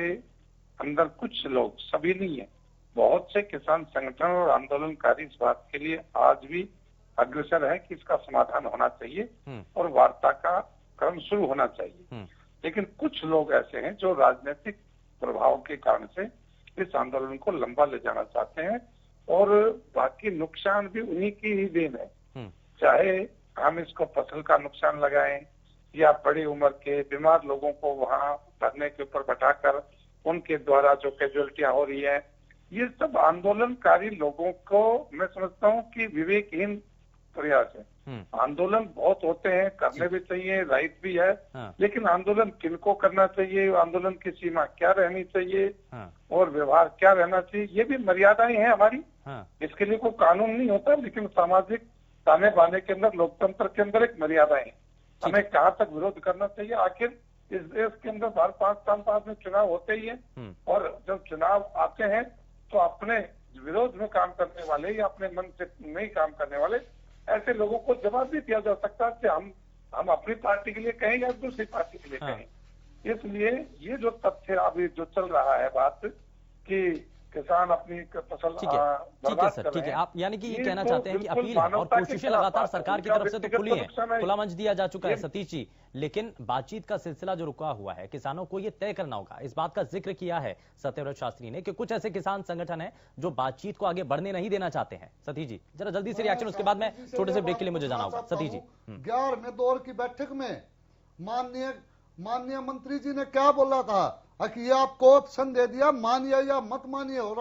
अंदर कुछ लोग, सभी नहीं है, बहुत से किसान संगठन और आंदोलनकारी इस बात के लिए आज भी अग्रसर है कि इसका समाधान होना चाहिए और वार्ता का क्रम शुरू होना चाहिए। लेकिन कुछ लोग ऐसे हैं जो राजनीतिक प्रभाव के कारण से इस आंदोलन को लंबा ले जाना चाहते हैं और बाकी नुकसान भी उन्हीं की ही देन है। चाहे हम इसको फसल का नुकसान लगाएं या बड़ी उम्र के बीमार लोगों को वहां धरने के ऊपर बैठाकर उनके द्वारा जो कैजुअलिटियां हो रही है, ये सब आंदोलनकारी लोगों को मैं समझता हूँ कि विवेकहीन प्रयास है। आंदोलन बहुत होते हैं, करने भी चाहिए, राइट भी है, लेकिन आंदोलन किनको करना चाहिए, आंदोलन की सीमा क्या रहनी चाहिए और व्यवहार क्या रहना चाहिए, ये भी मर्यादाएं हैं हमारी। इसके लिए कोई कानून नहीं होता, लेकिन सामाजिक ताने बाने के अंदर, लोकतंत्र के अंदर एक मर्यादाएं हैं। हमें कहाँ तक विरोध करना चाहिए। आखिर इस देश के अंदर हर 5 साल बाद में चुनाव होते ही है और जब चुनाव आते हैं तो अपने विरोध में काम करने वाले या अपने मन से नहीं काम करने वाले ऐसे लोगों को जवाब भी दिया जा सकता है कि हम अपनी पार्टी के लिए कहें या दूसरी पार्टी के लिए कहें। इसलिए ये जो तथ्य अभी जो चल रहा है बात कि किसान अपनी फसल ठीक है सर, ठीक है। आप यानी कि ये कहना चाहते हैं कि अपील है और कोशिशें लगातार सरकार की तरफ से तो खुली है, खुला मंच दिया जा चुका है सतीश जी, लेकिन बातचीत का सिलसिला जो रुका हुआ है, किसानों को ये तय करना होगा। इस बात का जिक्र किया है सत्यव्रत शास्त्री ने कि कुछ ऐसे किसान संगठन है जो बातचीत को आगे बढ़ने नहीं देना चाहते हैं। सतीश जी जरा जल्दी से रिएक्शन, उसके बाद मैं छोटे से ब्रेक के लिए मुझे जाना होगा। सतीश जी 11वें दौर की बैठक में माननीय मंत्री जी ने क्या बोला था कि ये आपको ऑप्शन दे दिया, मानिए या मत मानिए, और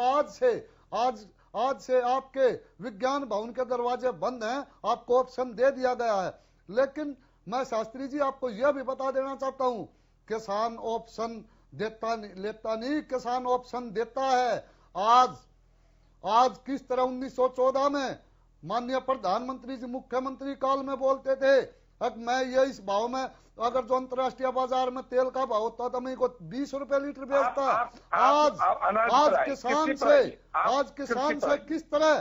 आज से आपके विज्ञान भवन के दरवाजे बंद हैं, आपको ऑप्शन दे दिया गया है। लेकिन मैं शास्त्री जी आपको यह भी बता देना चाहता हूं, किसान ऑप्शन लेता नहीं, किसान ऑप्शन देता है। आज किस तरह 1914 में माननीय प्रधानमंत्री जी मुख्यमंत्री काल में बोलते थे अब मैं ये इस भाव में, अगर जो अंतर्राष्ट्रीय बाजार में तेल का भाव होता तो मैं को 20 रुपए लीटर बेचता। आज किसान से किस तरह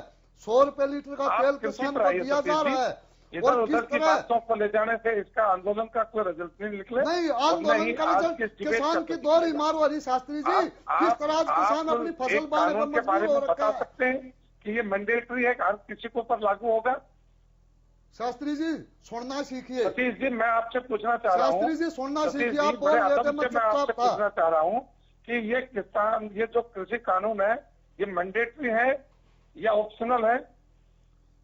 100 रुपए लीटर का तेल किसान को दिया जा रहा है और किस तरह बातों को ले जाने से इसका आंदोलन का कोई रिजल्ट नहीं निकले। नहीं, आंदोलन का रिजल्ट किसान की दौरी मारवाड़ी शास्त्री जी, किस तरह आज किसान अपनी फसल बारे में मजबूर हो रखा है। सकते हैं कि ये मैंडेटरी है, हर किसी को पर लागू होगा। शास्त्री जी सुनना सीखिए। सतीश जी मैं आपसे पूछना चाह रहा हूँ, शास्त्री जी सुनना सीखिए, आप बोल रहे थे मैं आपसे पूछना चाह रहा हूँ कि ये किसान, ये जो कृषि कानून है, ये मैंडेटरी है या ऑप्शनल है,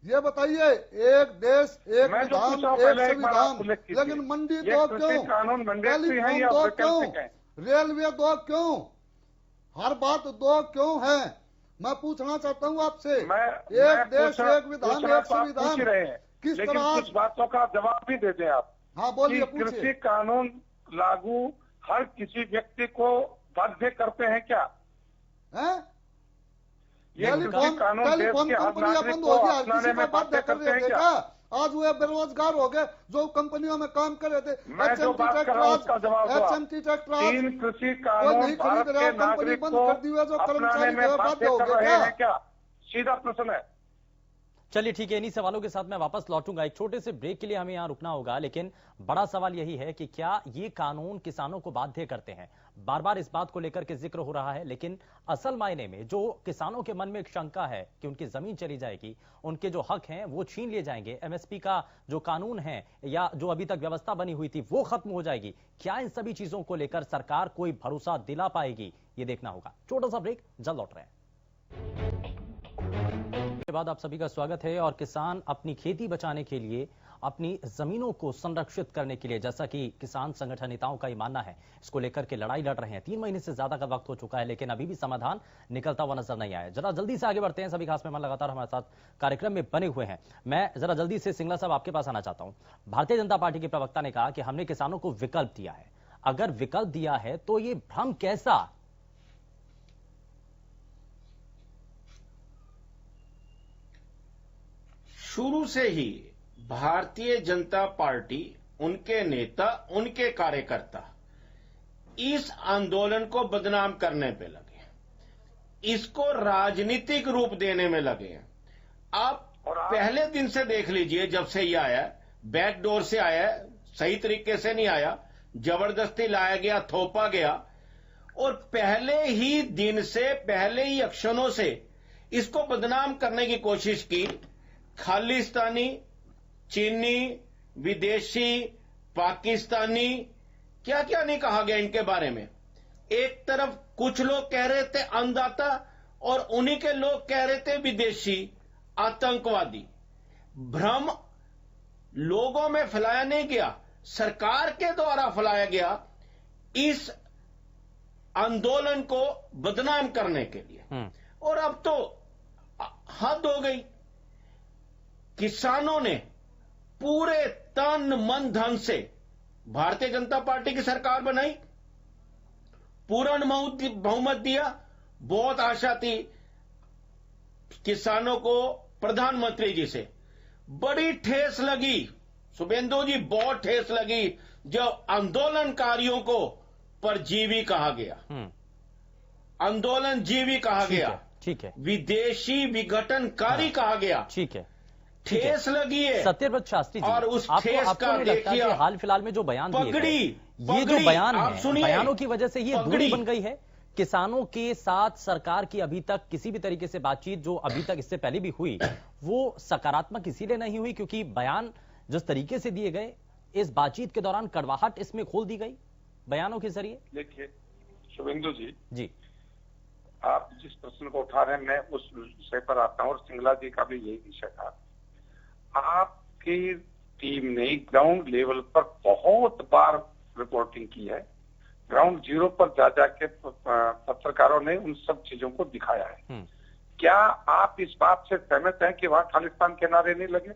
ये बताइए। एक देश एक विधान एक संविधान, लेकिन मंडी दो क्यों, कानून मैंडेटरी है या दो क्यों, वैकल्पिक है, रेलवे दो क्यों, हर बात दो क्यों है, मैं पूछना चाहता हूँ आपसे। एक देश एक विधान एक संविधान, किस तरह कुछ बातों का जवाब भी देते हैं आप। हाँ बोलिए, कृषि कानून लागू हर किसी व्यक्ति को बाध्य करते हैं क्या? ये कृषि कानून देश के हर नागरिक को अपनाने में बाध्य करते हैं क्या? आज वो बेरोजगार हो गए जो कंपनियों में काम कर रहे थे। मैं जो बात कर रहा हूँ उसका जवाब दो। 3 कृषि कानून भारत के नागरिक को अपनाने में बाध्य कर रहे हैं क्या? सीधा प्रश्न है। चलिए ठीक है, इन्हीं सवालों के साथ मैं वापस लौटूंगा। एक छोटे से ब्रेक के लिए हमें यहां रुकना होगा, लेकिन बड़ा सवाल यही है कि क्या ये कानून किसानों को बाध्य करते हैं। बार बार इस बात को लेकर के जिक्र हो रहा है, लेकिन असल मायने में जो किसानों के मन में एक शंका है कि उनकी जमीन चली जाएगी, उनके जो हक हैं वो छीन लिए जाएंगे, एमएसपी का जो कानून है या जो अभी तक व्यवस्था बनी हुई थी वो खत्म हो जाएगी, क्या इन सभी चीजों को लेकर सरकार कोई भरोसा दिला पाएगी, ये देखना होगा। छोटा सा ब्रेक, जल्द लौट रहे हैं। के बाद आप सभी का स्वागत है। और किसान अपनी खेती बचाने के लिए, अपनी जमीनों को संरक्षित करने के लिए, जैसा कि किसान संगठन नेताओं का ही मानना है, इसको लेकर के लड़ाई लड़ रहे हैं। 3 महीने से ज्यादा का वक्त हो चुका है, लेकिन अभी भी समाधान निकलता हुआ नजर नहीं आया। जरा जल्दी से आगे बढ़ते हैं। सभी खास मेहमान लगातार हमारे साथ कार्यक्रम में बने हुए हैं। मैं जरा जल्दी से सिंगला साहब आपके पास आना चाहता हूं। भारतीय जनता पार्टी के प्रवक्ता ने कहा कि हमने किसानों को विकल्प दिया है। अगर विकल्प दिया है तो ये भ्रम कैसा? शुरू से ही भारतीय जनता पार्टी, उनके नेता, उनके कार्यकर्ता इस आंदोलन को बदनाम करने पे लगे, इसको राजनीतिक रूप देने में लगे। आप पहले दिन से देख लीजिए, जब से ये आया, बैकडोर से आया, सही तरीके से नहीं आया, जबरदस्ती लाया गया, थोपा गया, और पहले ही दिन से, पहले ही अक्षरों से इसको बदनाम करने की कोशिश की खालिस्तानी, चीनी, विदेशी, पाकिस्तानी, क्या क्या नहीं कहा गया इनके बारे में। एक तरफ कुछ लोग कह रहे थे अन्नदाता और उन्हीं के लोग कह रहे थे विदेशी, आतंकवादी। भ्रम लोगों में फैलाया नहीं गया, सरकार के द्वारा फैलाया गया इस आंदोलन को बदनाम करने के लिए। और अब तो हद हो गई। किसानों ने पूरे तन मन धन से भारतीय जनता पार्टी की सरकार बनाई, पूर्ण बहुमत दिया। बहुत आशा थी किसानों को प्रधानमंत्री जी से, बड़ी ठेस लगी शुभेंदु जी, बहुत ठेस लगी जो आंदोलनकारियों को परजीवी कहा गया, आंदोलन जीवी कहा गया, ठीक है, विदेशी विघटनकारी कहा गया, ठीक है, ठेस लगी है सत्यव्रत शास्त्री जी। और उस ठेस आपको का नहीं लगता कि हाल फिलहाल में जो बयान दिए गए, ये जो बयान है, बयानों की वजह से ये दूरी बन गई है किसानों के साथ सरकार की? अभी तक किसी भी तरीके से बातचीत जो अभी तक इससे पहले भी हुई वो सकारात्मक इसीलिए नहीं हुई क्योंकि बयान जिस तरीके से दिए गए, इस बातचीत के दौरान कड़वाहट इसमें खोल दी गई बयानों के जरिए। देखिए शुभेंदु जी, आप जिस प्रश्न को उठा रहे हैं मैं उस विषय पर आता हूं और सिंगला जी का भी यही विषय था। आपकी टीम ने ग्राउंड लेवल पर बहुत बार रिपोर्टिंग की है, ग्राउंड जीरो पर जा जाके पत्रकारों ने उन सब चीजों को दिखाया है। क्या आप इस बात से सहमत हैं कि वहां खालिस्तान के नारे नहीं लगे?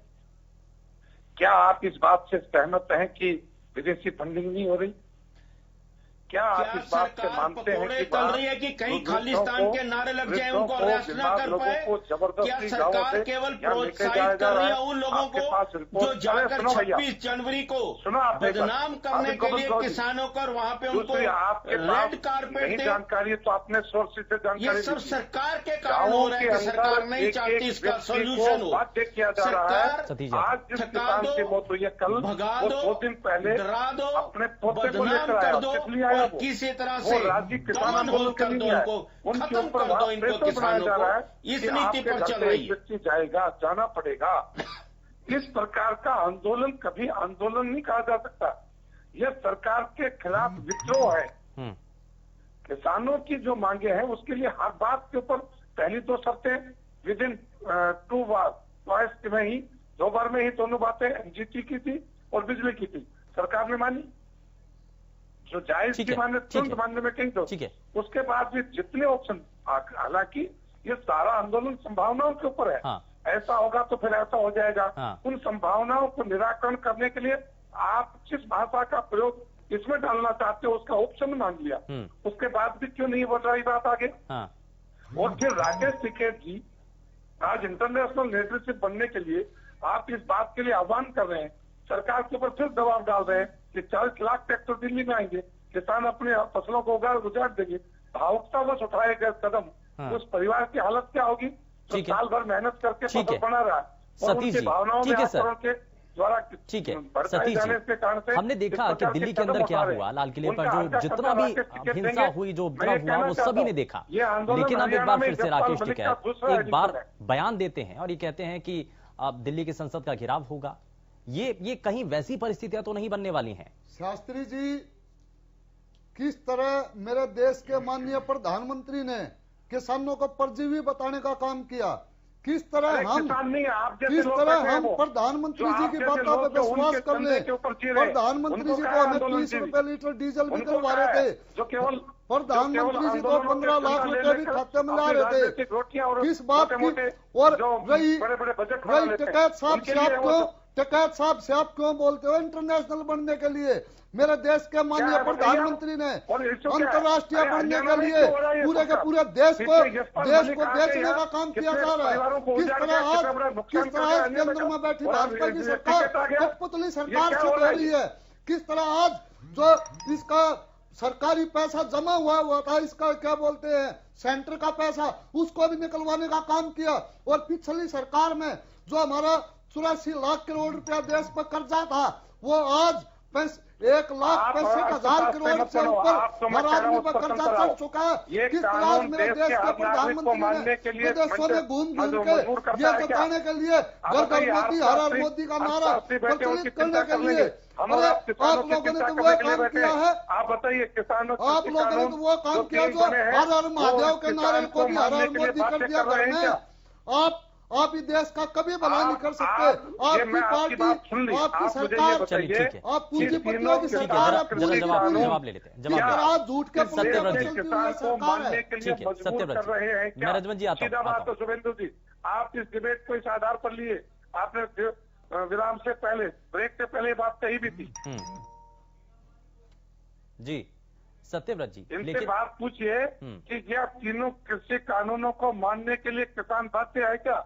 क्या आप इस बात से सहमत हैं कि विदेशी फंडिंग नहीं हो रही? क्या आप इस बात से मानते हैं कि चल रही है कि कहीं खालिस्तान के नारे लग जाए, उनको अरेस्ट न कर पाए? क्या सरकार केवल प्रोत्साहित कर रही है उन लोगों को जो जाकर 26 जनवरी को बदनाम करने के लिए किसानों को, वहां पे उनको रेड कारपेट दे? जानकारी तो अपने सोर्स से जानकारी, ये सब सरकार के कारण हो रहा है कि सरकार नहीं चाहती इसका सोल्यूशन हो। किया जा रहा है। आज जिस किसान की मौत हुई है कल, भगा दो, 2 दिन पहले डरा दो, अपने पोते को बदनाम लेकर कर दो आया, और किसी तरह से राज्य किसान आंदोलन कर दो, इनको खत्म कर दो, इनको किसानों को। इस नीति पर चल रही है। जाएगा, जाना पड़ेगा। इस प्रकार का आंदोलन कभी आंदोलन नहीं कहा जा सकता। यह सरकार के खिलाफ विद्रोह है। किसानों की जो मांगे हैं उसके लिए हर बात के ऊपर पहली 2 शर्तें विद इन 2 बार में ही 2 बार में ही दोनों बातें एनजीटी की थी और बिजली की थी, सरकार ने मानी। जो जायज थी माने तुरंत मानने में कहीं दो। उसके बाद भी जितने ऑप्शन, हालांकि ये सारा आंदोलन संभावनाओं के ऊपर है। ऐसा होगा तो फिर ऐसा हो जाएगा। उन संभावनाओं को निराकरण करने के लिए आप जिस भाषा का प्रयोग इसमें डालना चाहते हो उसका ऑप्शन मांग लिया, उसके बाद भी क्यों नहीं बढ़ रही बात आगे? और फिर राकेश टिकैत जी आज इंटरनेशनल लीडरशिप बनने के लिए आप इस बात के लिए आह्वान कर रहे हैं, सरकार के ऊपर फिर दबाव डाल रहे हैं कि 40 लाख ट्रैक्टर दिल्ली में आएंगे, किसान अपने फसलों को उजाड़ देंगे। भावुकतावश उठाए गए कदम, उस परिवार की हालत क्या होगी जो साल भर मेहनत करके फसल बना रहा है और उनकी भावनाओं में आचरण के द्वारा। ठीक है सतीश जी, हमने देखा कि दिल्ली के अंदर क्या हुआ, लाल किले पर जो जितना भी हिंसा हुई, जो उपद्रव हुआ, वो सभी ने देखा। लेकिन अब एक बार फिर से राकेश टिकैत एक बार बयान देते हैं और ये कहते हैं कि अब दिल्ली की संसद का घेराव होगा। ये कहीं वैसी परिस्थितियां तो नहीं बनने वाली हैं? शास्त्री जी, किस तरह मेरे देश के माननीय प्रधानमंत्री ने किसानों को परजीवी बताने का काम किया, किस तरह हम प्रधानमंत्री जी की बातों पर विश्वास कर ले। प्रधानमंत्री जी को हमें 30 रुपए लीटर डीजल भी दिलवा रहे थे, प्रधानमंत्री जी को 15 लाख रुपए भी खाते में ला रहे थे। किस बात की? और रही टिकैत साहब से आप क्यों बोलते हो इंटरनेशनल बनने के लिए? मेरे देश के माननीय प्रधानमंत्री ने अंतर्राष्ट्रीय बनने के लिए पूरे के पूरे देश को बेचने का काम किया जा रहा है। किस तरह केंद्र में बैठी भाजपा की सरकार कठपुतली सरकार से हो रही है। किस तरह आज जो इसका सरकारी पैसा जमा हुआ था, इसका क्या बोलते हैं सेंटर का पैसा, उसको भी निकलवाने का काम किया। और पिछली सरकार में जो हमारा 84 लाख करोड़ रुपया देश पर कर्जा था, वो आज 1,65,000 करोड़ से ऊपर हर आदमी पर कर्जा चढ़ चुका है। किस तरह मेरे देश के प्रधानमंत्री ने विदेशों में घूम के ये बताने के लिए घर घर मोदी हर हर मोदी का नारा प्रचलित करने के लिए अरे आप लोगों ने तो वो काम किया है। आप बताइए किसानों, आप लोगों ने तो वो काम किया जो हर हर महादेव के नारे को भी हर हर मोदी कर दिया घर में। आप इस देश का कभी भला नहीं कर सकते। आपकी पार्टी, आपकी सरकार, आप पूंजीपतियों की सरकार है। जवाब ले लेते हैं, आप झूठ के रजवन जी आता हूं। शुभेंदु जी, आप इस डिबेट को इस आधार पर लिए, आपने विराम से पहले, ब्रेक से पहले बात कही भी थी जी सत्यव्रत जी। इनसे बात पूछिए कि क्या तीनों कृषि कानूनों को मानने के लिए किसान बाध्य है क्या?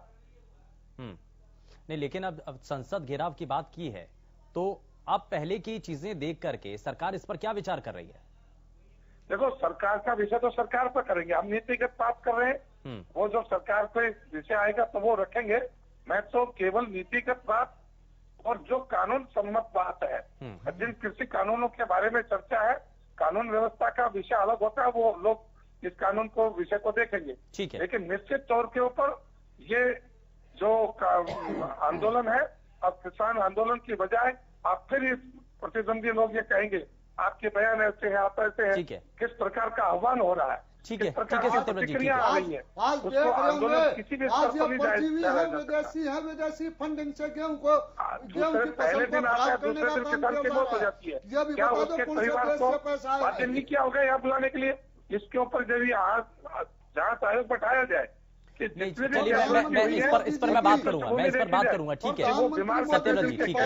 नहीं, लेकिन अब संसद घेराव की बात की है तो अब पहले की चीजें देख करके सरकार इस पर क्या विचार कर रही है? देखो, सरकार का विषय तो सरकार पर करेंगे, हम नीतिगत बात कर रहे हैं। वो जब सरकार पे विषय आएगा तो वो रखेंगे। मैं तो केवल नीतिगत बात और जो कानून सम्मत बात है, जिन कृषि कानूनों के बारे में चर्चा है, कानून व्यवस्था का विषय अलग होता है, वो लोग इस कानून को विषय को देखेंगे। ठीक है, लेकिन निश्चित तौर के ऊपर ये जो आंदोलन है, अब किसान आंदोलन की बजाय आप फिर इस प्रतिद्वंदी लोग ये कहेंगे आपके बयान ऐसे हैं, आप ऐसे हैं, किस प्रकार का आह्वान हो रहा है, ठीक है, प्रतिक्रिया आ रही है। आज देख रहे होंगे आज ये परजीवी है, विदेशी फंडिंग से गेहूं की फसल को खराब करने का काम किया जा रहा है। ये भी बता दो कौन से देश से पैसा आया है। नहीं किया होगा यहाँ बुलाने के लिए, इसके ऊपर जब जांच आयोग बैठाया जाए। चलिए मैं इस पर मैं बात करूंगा, मैं इस पर बात करूंगा। ठीक है सत्यव्रत जी, ठीक है।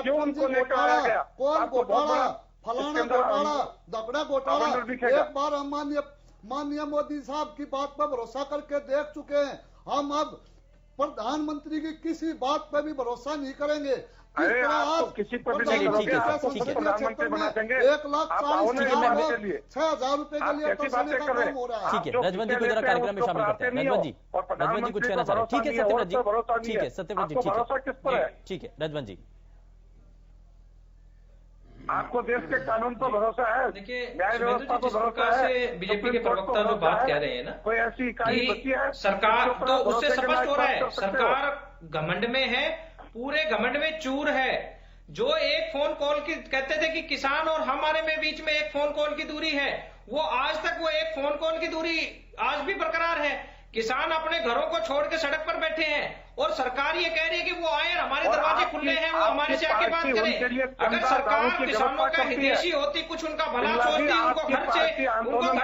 क्यों उनको लेकर आया गया? कौन घोटाला, फलाना घोटाला, दबड़ा घोटाला। एक बार हम माननीय मोदी साहब की बात पर भरोसा करके देख चुके हैं। हम अब प्रधानमंत्री की किसी बात पर भी भरोसा नहीं करेंगे। अरे आप किसी पर भी नहीं करोगे, आपको प्रधानमंत्री बना देंगे। 1,40,6,000 रुपए के लिए बातें कर रहे हैं। ठीक है, रजवन जी को जरा कार्यक्रम में शामिल करते हैं। रजवन जी कुछ कहना चाह रहे हैं? ठीक है सत्यव्रत जी, ठीक है सत्यव्रत जी, ठीक है रजवन जी। आपको देश के कानून पर भरोसा है, न्याय व्यवस्था पर भरोसा है। बीजेपी के प्रवक्ता जो बात कह रहे हैं ना, कोई ऐसी इकाई बची है? सरकार तो उससे स्पष्ट हो रहा है, सरकार घमंड में है, पूरे घमंड में चूर है। जो एक फोन कॉल की कहते थे कि किसान और हमारे में बीच में एक फोन कॉल की दूरी है, वो आज तक वो एक फोन कॉल की दूरी आज भी बरकरार है। किसान अपने घरों को छोड़ के सड़क पर बैठे हैं और सरकार ये कह रही है कि वो आए, हमारे दरवाजे खुले हैं, वो हमारे से आके बात करें। अगर सरकार किसानों का हितैषी होती, कुछ उनका भला सोचती, उनको घर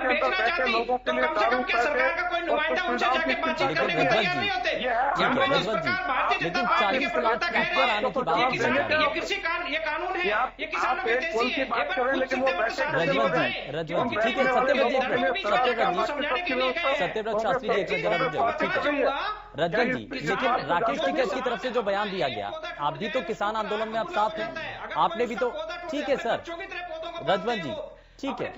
भेजना चाहती, तो कम से कम क्या सरकार का कोई नुमाइंदा उनसे जाके बातचीत करने को तैयार नहीं होते? यहाँ पे जिस प्रकार भारतीय जनता पार्टी के प्रवक्ता कह रहे हैं ये किसानों के, ये कृषि ये कानून है, ये किसानों के हितैषी है, ये पर खुद सत्यव्रत शास्त्री जी रजवन जी, लेकिन राकेश टिकैत की तरफ से जो बयान दिया गया, आप भी तो किसान आंदोलन में आप साथ हैं, आपने भी तो, ठीक है सर रजवन जी, ठीक है,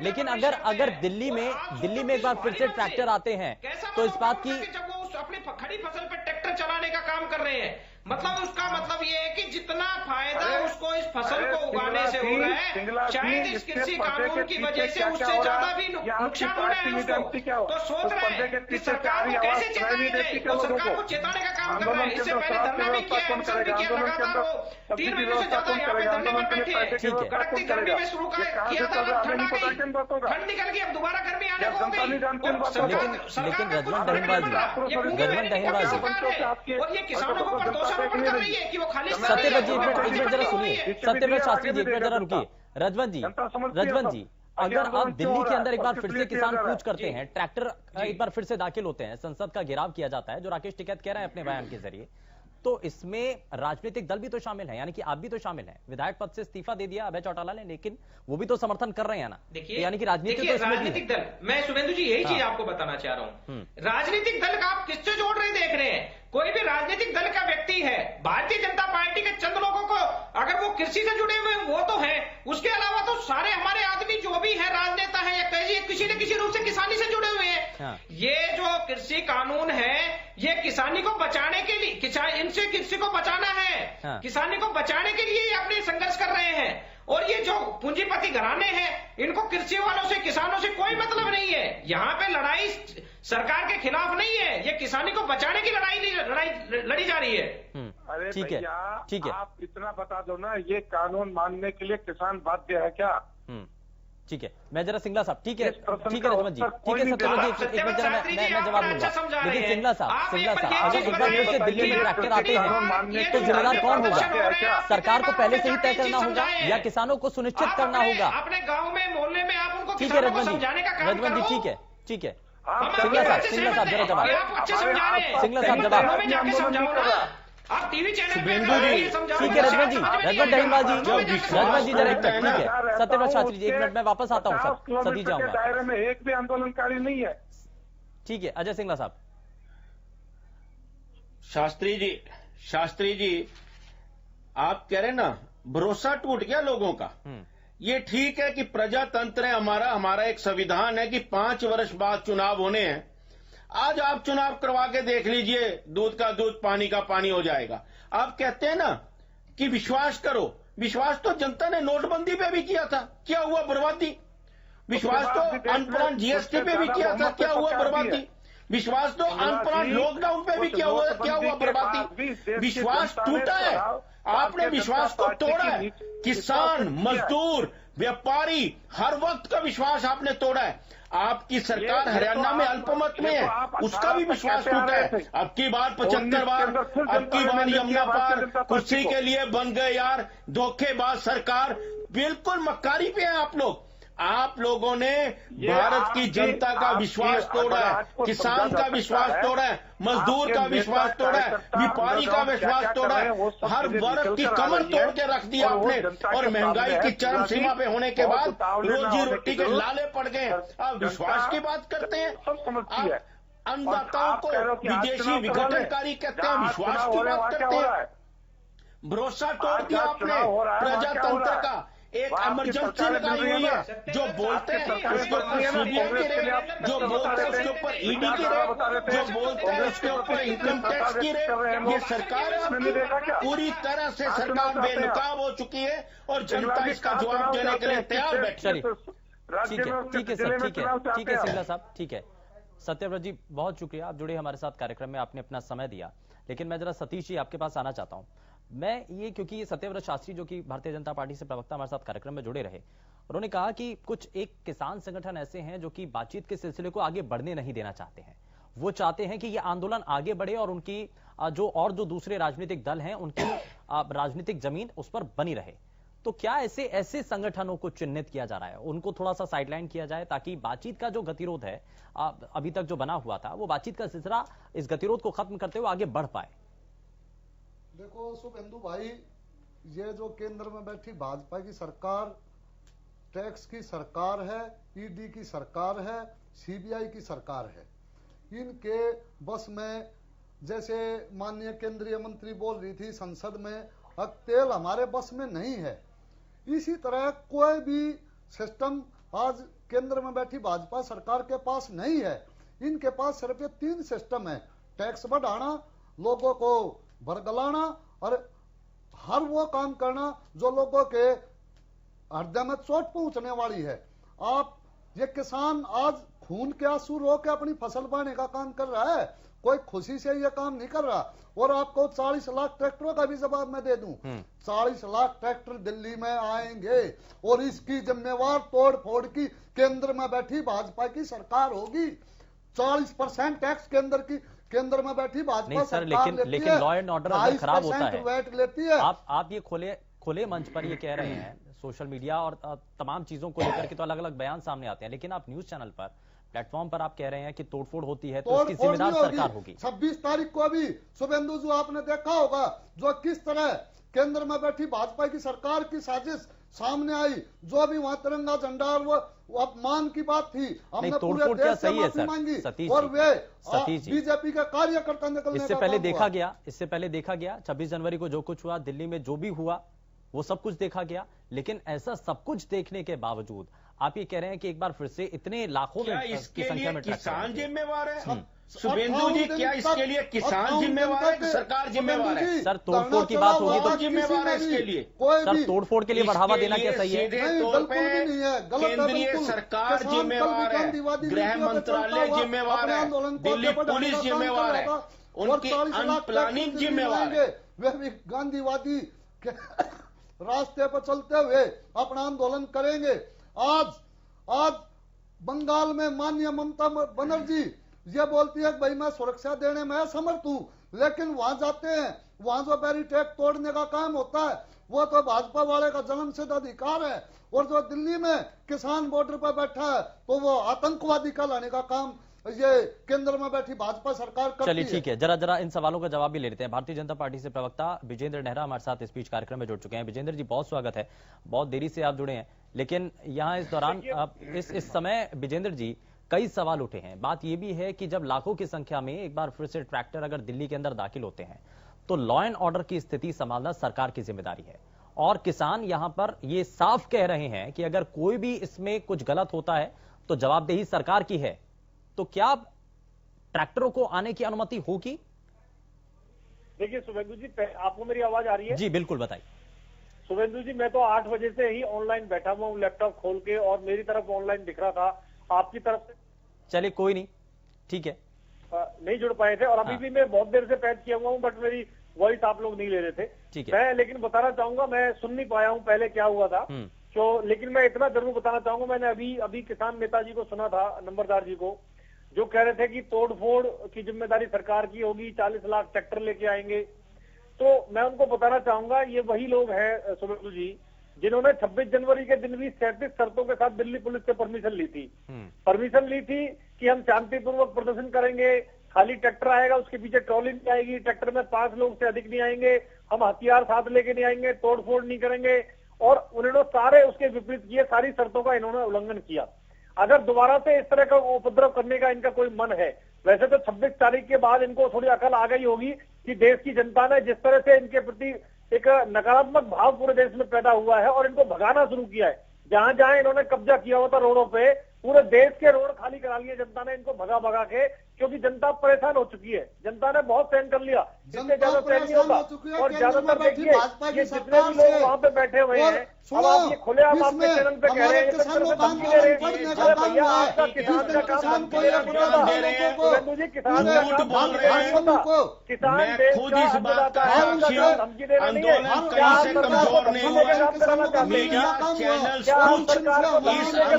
लेकिन अगर दिल्ली में एक बार फिर से ट्रैक्टर आते हैं तो इस बात की, जब वो अपनी खड़ी फसल पर ट्रैक्टर चलाने का काम कर रहे हैं, मतलब उसका मतलब ये है कि जितना फायदा उसको इस फसल को उगाने से हो रहा है, शायद इस कृषि कानून की वजह से उससे ज्यादा भी नुकसान हो रहा है उसको। तो सोच रहे हैं कि सरकार को कैसे चेताया जाए, तो सरकार को चेताने का काम कर रहा है। इससे पहले धरना भी किया, अनशन भी किया, लगातार वो 3 महीने से ज्यादा यहाँ पे धरने पर बैठे हैं। कड़कती गर्मी में शुरू किया था, ठंड निकल गई, अब दोबारा गर्मी आने को हो गई। लेकिन रजवन दहिंबाजी और ये किसानों को प्रदोषण कर रही है कि वो खाली सत्यव्रत जी एक मिनट जरा सुनिए, सत्यव्रत शास्त्री जी एक मिनट जरा रुकिए। रजवन जी अगर आप दिल्ली के अंदर एक बार फिर से किसान कूच करते हैं, ट्रैक्टर एक बार फिर से दाखिल होते हैं, संसद का घेराव किया जाता है, जो राकेश टिकैत कह रहे हैं अपने बयान के जरिए, तो इसमें राजनीतिक दल भी तो शामिल है, यानी कि आप भी तो शामिल हैं। विधायक पद से इस्तीफा दे दिया अभय चौटाला ने, लेकिन वो भी तो समर्थन कर रहे हैं ना। देखिए, यानी कि राजनीतिक दल, मैं शुभेंदु जी यही चीज आपको बताना चाह रहा हूं। राजनीतिक दल का आप किससे जोड़ रहे देख रहे हैं? कोई भी राजनीतिक दल का व्यक्ति है, भारतीय जनता पार्टी के चंद लोगों को अगर वो कृषि से जुड़े हुए वो तो है, उसके अलावा तो सारे हमारे आदमी जो भी है, राजनेता है या किसी न किसी रूप से किसानी से जुड़े हुए हैं। हाँ। ये जो कृषि कानून है ये किसानी को बचाने के लिए, इनसे कृषि को बचाना है, हाँ। किसानी को बचाने के लिए ये अपने संघर्ष कर रहे हैं। और ये जो पूंजीपति घराने हैं इनको कृषि वालों से, किसानों से कोई मतलब नहीं है। यहाँ पे लड़ाई सरकार के खिलाफ नहीं है, ये किसानी को बचाने की लड़ाई लड़ी जा रही है। अरे ठीक है, ठीक है, आप इतना बता दो ना, ये कानून मानने के लिए किसान बाध्य है क्या? ठीक है, मैं जरा सिंगला साहब, ठीक है रजमत जी, ठीक है सत्यव्रत जी, एक मिनट जरा मैं जवाब दूंगा। लेकिन सिंगला साहब अगर एक बार फिर से दिल्ली में ट्रैक्टर आते हैं तो जिम्मेदार कौन होगा? सरकार को पहले से ही तय करना होगा या किसानों को सुनिश्चित करना होगा? अपने गाँव में, मोहल्ले में आप उनको ठीक है रजमत जी, ठीक है, ठीक है। सिंगला साहब जरा जवाब, सिंगला साहब जवाब। आप टीवी चैनल ठीक है रजमत जी, रजमत दहीमाल जी, रजमत जी डायरेक्टर, ठीक है। सत्यव्रत शास्त्री जी, एक मिनट में वापस आता हूँ सर, सतीश जाऊंगा। दायरे में एक भी आंदोलनकारी नहीं है। ठीक है, अजय सिंगला साहब। शास्त्री जी आप कह रहे ना भरोसा टूट गया लोगों का। ये ठीक है कि प्रजातंत्र है हमारा एक संविधान है कि 5 वर्ष बाद चुनाव होने हैं। आज आप चुनाव करवा के देख लीजिए, दूध का दूध पानी का पानी हो जाएगा। आप कहते हैं ना कि विश्वास करो, विश्वास तो जनता ने नोटबंदी पे भी किया था, क्या हुआ? बर्बादी। विश्वास तो अनप्लान जीएसटी पे भी किया था, क्या हुआ? बर्बादी। विश्वास तो अनप्लान लॉकडाउन पे भी क्या हुआ? बर्बादी। विश्वास टूटा है, आपने विश्वास को तोड़ा है। किसान, मजदूर, व्यापारी, हर वक्त का विश्वास आपने तोड़ा है। आपकी सरकार हरियाणा में अल्पमत में है, उसका भी विश्वास टूटा है। अब की बार 75 बार, अब की बार यमुना पार कुर्सी के लिए बन गए यार धोखेबाज सरकार। बिल्कुल मक्कारी पे हैं आप लोग। आप लोगों ने भारत की जनता का विश्वास तोड़ा है, किसान का विश्वास तोड़ा है, मजदूर का विश्वास तोड़ा है, व्यापारी का विश्वास तोड़ा है, हर वर्ग की कमर तोड़ के रख दिया आपने। और महंगाई की चरम सीमा पे होने के बाद रोजी रोटी के लाले पड़ गए। आप विश्वास की बात करते हैं, आप अन्नदाताओं को विदेशी विघटनकारी कहते हैं, विश्वास की बात करते हैं। भरोसा तोड़ दिया आपने प्रजातंत्र का। एक इमरजेंसी लगाई हुई है, जो बोलते हैं उसके ऊपर सीबीआई की रेड, जो बोलते हैं उसके ऊपर ईडी की रेड, जो बोलते हैं उसके ऊपर इनकम टैक्स की रेड। ये सरकार पूरी तरह से सरकार बेनकाब हो चुकी है और जनता इसका जवाब देने के लिए तैयार बैठी है। ठीक है सर, ठीक है सिंगला साहब, ठीक है। सत्यव्रत जी बहुत शुक्रिया, आप जुड़े हमारे साथ कार्यक्रम में, आपने अपना समय दिया। लेकिन मैं जरा सतीश जी आपके पास आना चाहता हूं। मैं ये, क्योंकि ये सत्यव्रत शास्त्री जो कि भारतीय जनता पार्टी से प्रवक्ता हमारे साथ कार्यक्रम में जुड़े रहे, उन्होंने कहा कि कुछ एक किसान संगठन ऐसे हैं जो कि बातचीत के सिलसिले को आगे बढ़ने नहीं देना चाहते हैं। वो चाहते हैं कि ये आंदोलन आगे बढ़े और उनकी जो दूसरे राजनीतिक दल हैं उनकी राजनीतिक जमीन उस पर बनी रहे। तो क्या ऐसे संगठनों को चिन्हित किया जा रहा है, उनको थोड़ा सा साइडलाइन किया जाए ताकि बातचीत का जो गतिरोध है अभी तक जो बना हुआ था, वो बातचीत का सिलसिला इस गतिरोध को खत्म करते हुए आगे बढ़ पाए? देखो शुभेंदु भाई, ये जो केंद्र में बैठी भाजपा की सरकार टैक्स की सरकार है, ईडी की सरकार है, सीबीआई की सरकार है। इनके बस में, जैसे माननीय केंद्रीय मंत्री बोल रही थी संसद में, अब तेल हमारे बस में नहीं है। इसी तरह कोई भी सिस्टम आज केंद्र में बैठी भाजपा सरकार के पास नहीं है। इनके पास सिर्फ ये 3 सिस्टम है, टैक्स बढ़ाना, लोगों को बरगलाना और हर वो काम करना जो लोगों के हृदय में चोट पहुंचने वाली है। आप ये किसान आज खून के आंसू रो के अपनी फसल पाने का काम कर रहा है, कोई खुशी से ये काम नहीं कर रहा। और आपको 40 लाख ट्रैक्टरों का भी जवाब मैं दे दूं, 40 लाख ट्रैक्टर दिल्ली में आएंगे और इसकी जिम्मेवार तोड़ फोड़ की केंद्र में बैठी भाजपा की सरकार होगी। 40% टैक्स केंद्र में बैठी भाजपा सरकार लेकिन लॉ एंड ऑर्डर अगर खराब होता है, वैट लेती है। आप ये खुले मंच पर ये कह रहे हैं, सोशल मीडिया और तमाम चीजों को लेकर के तो अलग अलग बयान सामने आते हैं, लेकिन आप न्यूज चैनल पर, प्लेटफॉर्म पर आप कह रहे हैं कि तोड़फोड़ होती है तो इसकी जिम्मेदार सरकार होगी। 26 तारीख को भी शुभेंदु जो आपने देखा होगा जो किस तरह केंद्र में बैठी भाजपा की सरकार की साजिश सामने आई, जो भी वहां तिरंगा झंडा और वो अपमान की बात थी, हमने पूरे देश से माफी मांगी और वे बीजेपी के कार्यकर्ता निकलने इससे पहले देखा गया 26 जनवरी को जो कुछ हुआ, दिल्ली में जो भी हुआ वो सब कुछ देखा गया। लेकिन ऐसा सब कुछ देखने के बावजूद आप ये कह रहे हैं कि एक बार फिर से इतने लाखों क्या में इसके की संख्या लिए में ट्रक किसान चलाएंगे? जिम्मेवार है? शुभेंदु जी, क्या इसके लिए किसान जिम्मेवार है कि सरकार जिम्मेवार है? सर तोड़फोड़ की बात होगी तो जिम्मेवार है इसके लिए? सर तोड़फोड़ के लिए बढ़ावा देना क्या सही है? सीधे तौर पे केंद्रीय सरकार जिम्मेवार है, गृह मंत्रालय जिम्मेवार है, दिल्ली पुलिस जिम्मेवार है, उनकी अनप्लानिंग जिम्मेवार है। वे भी गांधीवादी के रास्ते पर चलते हुए अपना आंदोलन करेंगे। आज बंगाल में माननीय ममता बनर्जी ये बोलती है कि भाई मैं सुरक्षा देने में असमर्थ हूं, लेकिन वहां जाते हैं, वहां जो बैरिकेड तोड़ने का काम होता है वो तो भाजपा वाले का जन्मसिद्ध अधिकार है, और जो दिल्ली में किसान बॉर्डर पर बैठा है तो वो आतंकवादी का लाने का काम ये केंद्र में बैठी भाजपा सरकार करती है। चलिए ठीक है, जरा इन सवालों का जवाब भी ले लेते हैं। भारतीय जनता पार्टी से प्रवक्ता विजेंद्र नेहरा हमारे साथ इस बीच कार्यक्रम में जुड़ चुके हैं। विजेंद्र जी, बहुत स्वागत है, बहुत देरी से आप जुड़े हैं, लेकिन यहाँ इस दौरान इस समय विजेंद्र जी कई सवाल उठे हैं। बात यह भी है कि जब लाखों की संख्या में एक बार फिर से ट्रैक्टर अगर दिल्ली के अंदर दाखिल होते हैं तो लॉ एंड ऑर्डर की स्थिति संभालना सरकार की जिम्मेदारी है, और किसान यहां पर ये साफ कह रहे हैं कि अगर कोई भी इसमें कुछ गलत होता है तो जवाबदेही सरकार की है। तो क्या ट्रैक्टरों को आने की अनुमति होगी? देखिए शुभेंदु जी, आपको मेरी आवाज आ रही है? जी बिल्कुल, बताइए। शुभेंदु जी, मैं तो 8 बजे से ही ऑनलाइन बैठा हुआ हूँ लैपटॉप खोल के, और मेरी तरफ ऑनलाइन दिख रहा था, आपकी तरफ से चलिए कोई नहीं, ठीक है, नहीं जुड़ पाए थे, और अभी भी मैं बहुत देर से पैच किया हुआ हूँ, बट मेरी वॉइस आप लोग नहीं ले रहे थे। ठीक है, मैं लेकिन बताना चाहूंगा, मैं सुन नहीं पाया हूँ पहले क्या हुआ था, तो लेकिन मैं इतना जरूर बताना चाहूंगा, मैंने अभी किसान नेताजी को सुना था, नंबरदार जी को, जो कह रहे थे कि तोड़फोड़ की जिम्मेदारी सरकार की होगी, 40 लाख ट्रैक्टर लेके आएंगे। तो मैं उनको बताना चाहूंगा, ये वही लोग हैं शुभेंदु जी जिन्होंने 26 जनवरी के दिन भी 37 शर्तों के साथ दिल्ली पुलिस से परमिशन ली थी। परमिशन ली थी कि हम शांतिपूर्वक प्रदर्शन करेंगे, खाली ट्रैक्टर आएगा, उसके पीछे ट्रॉली नहीं आएगी, ट्रैक्टर में 5 लोग से अधिक नहीं आएंगे, हम हथियार साथ लेके नहीं आएंगे, तोड़फोड़ नहीं करेंगे, और उन्होंने सारे उसके विपरीत किए, सारी शर्तों का इन्होंने उल्लंघन किया। अगर दोबारा से इस तरह का उपद्रव करने का इनका कोई मन है, वैसे तो 26 तारीख के बाद इनको थोड़ी अकल आ गई होगी कि देश की जनता ने जिस तरह से इनके प्रति एक नकारात्मक भाव पूरे देश में पैदा हुआ है और इनको भगाना शुरू किया है। जहां जहां इन्होंने कब्जा किया हुआ था रोडों पे, पूरे देश के रोड खाली करा लिए जनता ने, इनको भगा के, क्योंकि जनता परेशान हो चुकी है, जनता ने बहुत सहन कर लिया, जिससे ज्यादा सहन नहीं होगा। और ज्यादातर देखिए ये जितने भी लोग वहां पे बैठे हुए हैं, अब आप ये खुलेआम आपके चैनल पे कह रहे हैं, धमकी दे रहे हैं, अरे भैया आपका किसान का काम धमकी देना नहीं होता शुभेंदु जी, किसान का काम धमकी देना नहीं होता, किसान देश का अन्नदाता है, उनका काम धमकी देना नहीं है। क्या आप सरकार को धमकी देकर काम कराना चाहते हैं? क्या आप सरकार को धमकी देकर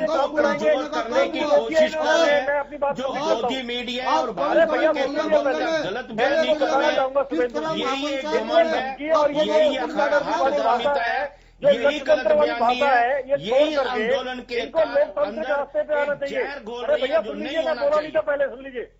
काम कराएंगे? करने की कोशिश कर रहे हैं, मैं अपनी बात जो मोदी मीडिया और अरे भैया गलत बयानी कर रहे हैं, यही एक घमंड है, यही अखंडता है, यही गलत बयानी है, यही आंदोलन के रास्ते पे आना चाहिए। अरे भैया सुन लीजिए, मैं बोला नहीं था पहले, सुन लीजिए।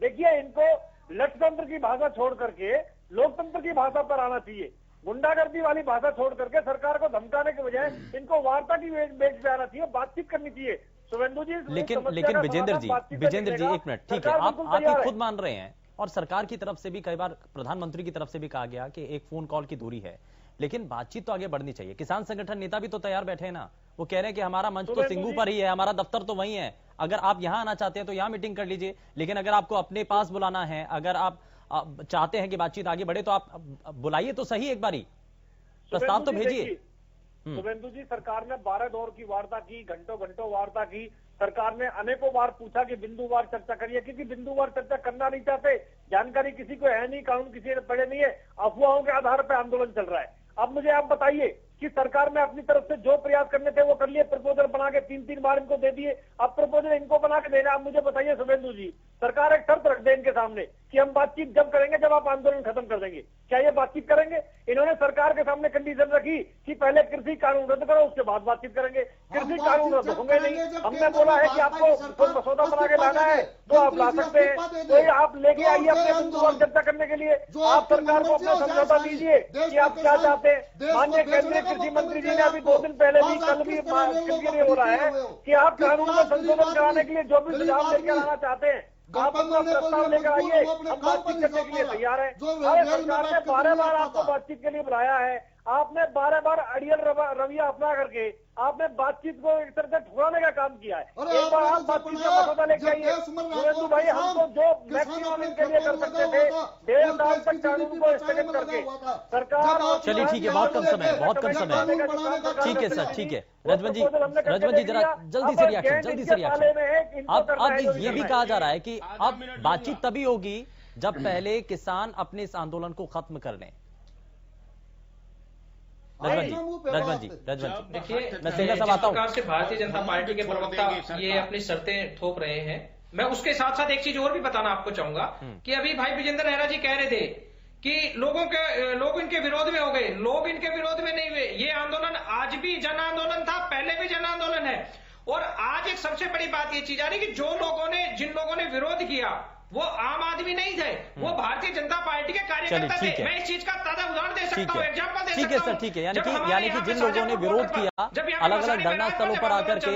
देखिए इनको लठतंत्र की भाषा छोड़ करके लोकतंत्र की भाषा पर आना चाहिए। गुंडागर्दी वाली भाषा छोड़ करके सरकार को धमकाने के बजाय इनको वार्ता की बेच पे आना चाहिए, बातचीत करनी चाहिए। शुभेंदु जी, लेकिन विजेंद्र जी एक मिनट, ठीक है, आप ये खुद मान रहे हैं, और सरकार की तरफ से भी कई बार प्रधानमंत्री की तरफ से भी कहा गया कि एक फोन कॉल की दूरी है, लेकिन बातचीत तो आगे बढ़नी चाहिए। किसान संगठन नेता भी तो तैयार बैठे हैं ना, वो कह रहे हैं कि हमारा मंच तो सिंगू पर ही है, हमारा दफ्तर तो वही है, अगर आप यहां आना चाहते हैं तो यहां मीटिंग कर लीजिए, लेकिन अगर आपको अपने पास बुलाना है, अगर आप चाहते हैं कि बातचीत आगे बढ़े तो आप बुलाइए तो सही, एक बारी प्रस्ताव तो भेजिए। शुभेंदु जी, सरकार ने 12 दौर की वार्ता की, घंटों वार्ता की, सरकार ने अनेकों बार पूछा कि बिंदुवार चर्चा करिए, क्योंकि बिंदुवार चर्चा करना नहीं चाहते, जानकारी किसी को है नहीं, कानून किसी ने पढ़े नहीं है, अफवाहों के आधार पर आंदोलन चल रहा है। अब मुझे आप बताइए कि सरकार ने अपनी तरफ से जो प्रयास करने थे वो कर लिए, प्रपोजल बना के 3-3 बार इनको दे दिए, अब प्रपोजल इनको बना के देना। आप मुझे बताइए शुभेंदु जी, सरकार एक शर्त रख दे इनके सामने कि हम बातचीत जब करेंगे जब आप आंदोलन खत्म कर देंगे, क्या ये बातचीत करेंगे? इन्होंने सरकार के सामने कंडीशन रखी कि पहले कृषि कानून रद्द करो, उसके बाद बातचीत करेंगे। कृषि कानून रद्द होंगे नहीं, हमने बोला है कि आपको कोई मसौदा बना के लाना है तो आप ला सकते हैं, तो आप लेके आइए अपने बिंदुवार चर्चा करने के लिए। आप सरकार को अपना समझौता दीजिए कि आप क्या चाहते हैं। माननीय केंद्रीय कृषि मंत्री जी ने अभी 2 दिन पहले भी, कल भी ये हो रहा है कि आप कानून में संशोधन कराने के लिए जो भी सुझाव लेकर आना चाहते हैं आप अपना प्रस्ताव लेकर आइए, हम बातचीत करने के लिए तैयार है। सरकार ने 12 बार आपको बातचीत के लिए बुलाया है, आपने बार बार अड़ियल रवैया अपना करके आपने बातचीत को एक तरह से ठुकराने का काम किया है। एक बार आप बातचीत का मसौदा लेके आइए सुरेंद्र भाई, हम तो जो मैक्सिमम इनके लिए कर सकते थे 1.5 साल तक कानून को स्थगित करके सरकार। चलिए ठीक है, बहुत कम समय, बहुत कम समय। ठीक है सर, ठीक है। रजवन जी जरा जल्दी से रिएक्शन। अब ये भी कहा जा रहा है कि अब बातचीत तभी होगी जब पहले किसान अपने इस आंदोलन को खत्म कर लें। रजवन जी देखिए, मैं सिंगल साहब आता हूं। सरकार से भारतीय जनता पार्टी के प्रवक्ता ये अपनी शर्तें थोप रहे हैं। मैं उसके साथ साथ एक चीज और भी बताना आपको चाहूंगा कि अभी भाई विजेंद्र नेहरा जी कह रहे थे कि लोग इनके विरोध में हो गए। लोग इनके विरोध में नहीं हुए। ये आंदोलन आज भी जन आंदोलन था, पहले भी जन आंदोलन है। और आज एक सबसे बड़ी बात ये चीज आ रही कि जिन लोगों ने विरोध किया वो आम आदमी नहीं थे, वो भारतीय जनता पार्टी के कार्यकर्ता थे। मैं इस चीज का ताजा उदाहरण दे सकता हूं, एग्जांपल दे सकता हूं। ठीक है सर, ठीक है। यानी कि जिन लोगों ने विरोध किया अलग अलग धरना स्थलों पर आकर के,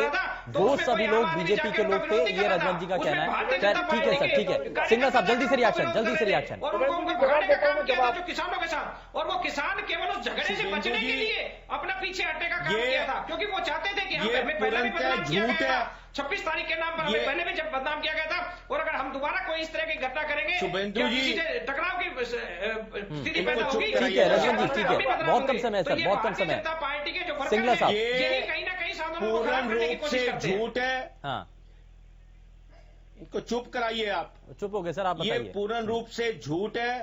वो सभी लोग बीजेपी के लोग थे, ये रजवन जी का कहना है। ठीक है सर, ठीक है। सिंगल साहब जल्दी से रिएक्शन। जो किसानों के साथ, और वो किसान केवल उस झगड़े से बचने के लिए अपना पीछे हटने का काम किया था, क्योंकि वो चाहते थे कि हमें पहले भी बदनाम किया गया था। 26 तारीख के नाम पर हमें पहले भी जब बदनाम किया गया था, और अगर हम दोबारा कोई इस तरह की घटना करेंगे शुभेंदु जी, टकराव की स्थिति पैदा होगी। ठीक है रजवन जी, ठीक है। बहुत कम समय सर, बहुत कम समय। जनता पार्टी के जो सिंगला साहब, यही कहीं ना कहीं साधनों को खराब करने की कोशिश करते हैं। झूठ है। हाँ, इनको चुप कराइए आप। चुप हो गए सर, आप बताइए। ये पूर्ण रूप से झूठ है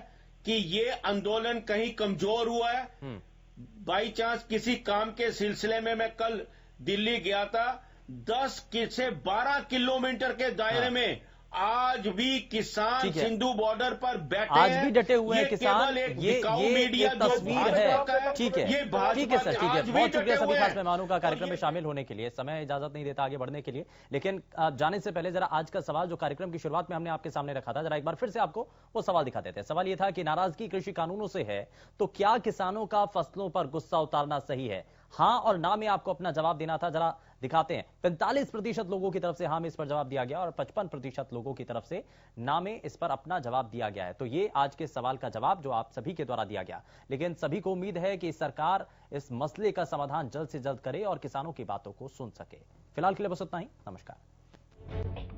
कि ये आंदोलन कहीं कमजोर हुआ है। बाई चांस किसी काम के सिलसिले में मैं कल दिल्ली गया था, 10 से 12 किलोमीटर के दायरे में आज भी किसान सिंधु बॉर्डर पर बैठे आज भी डटे हुए हैं किसान। ये तस्वीर है। ठीक है, ठीक है सर, ठीक है। बहुत शुक्रिया सभी खास मेहमानों का कार्यक्रम में शामिल होने के लिए। समय इजाजत नहीं देता आगे बढ़ने के लिए, लेकिन जाने से पहले जरा आज का सवाल जो कार्यक्रम की शुरुआत में हमने आपके सामने रखा था, जरा एक बार फिर से आपको वो सवाल दिखा देते हैं। सवाल ये था कि नाराजगी कृषि कानूनों से है तो क्या किसानों का फसलों पर गुस्सा उतारना सही है? हाँ और ना में आपको अपना जवाब देना था। जरा दिखाते हैं। 45% लोगों की तरफ से हाँ में इस पर जवाब दिया गया और 55% लोगों की तरफ से ना में इस पर अपना जवाब दिया गया है। तो ये आज के सवाल का जवाब जो आप सभी के द्वारा दिया गया, लेकिन सभी को उम्मीद है कि सरकार इस मसले का समाधान जल्द से जल्द करे और किसानों की बातों को सुन सके। फिलहाल के लिए बस इतना ही। नमस्कार।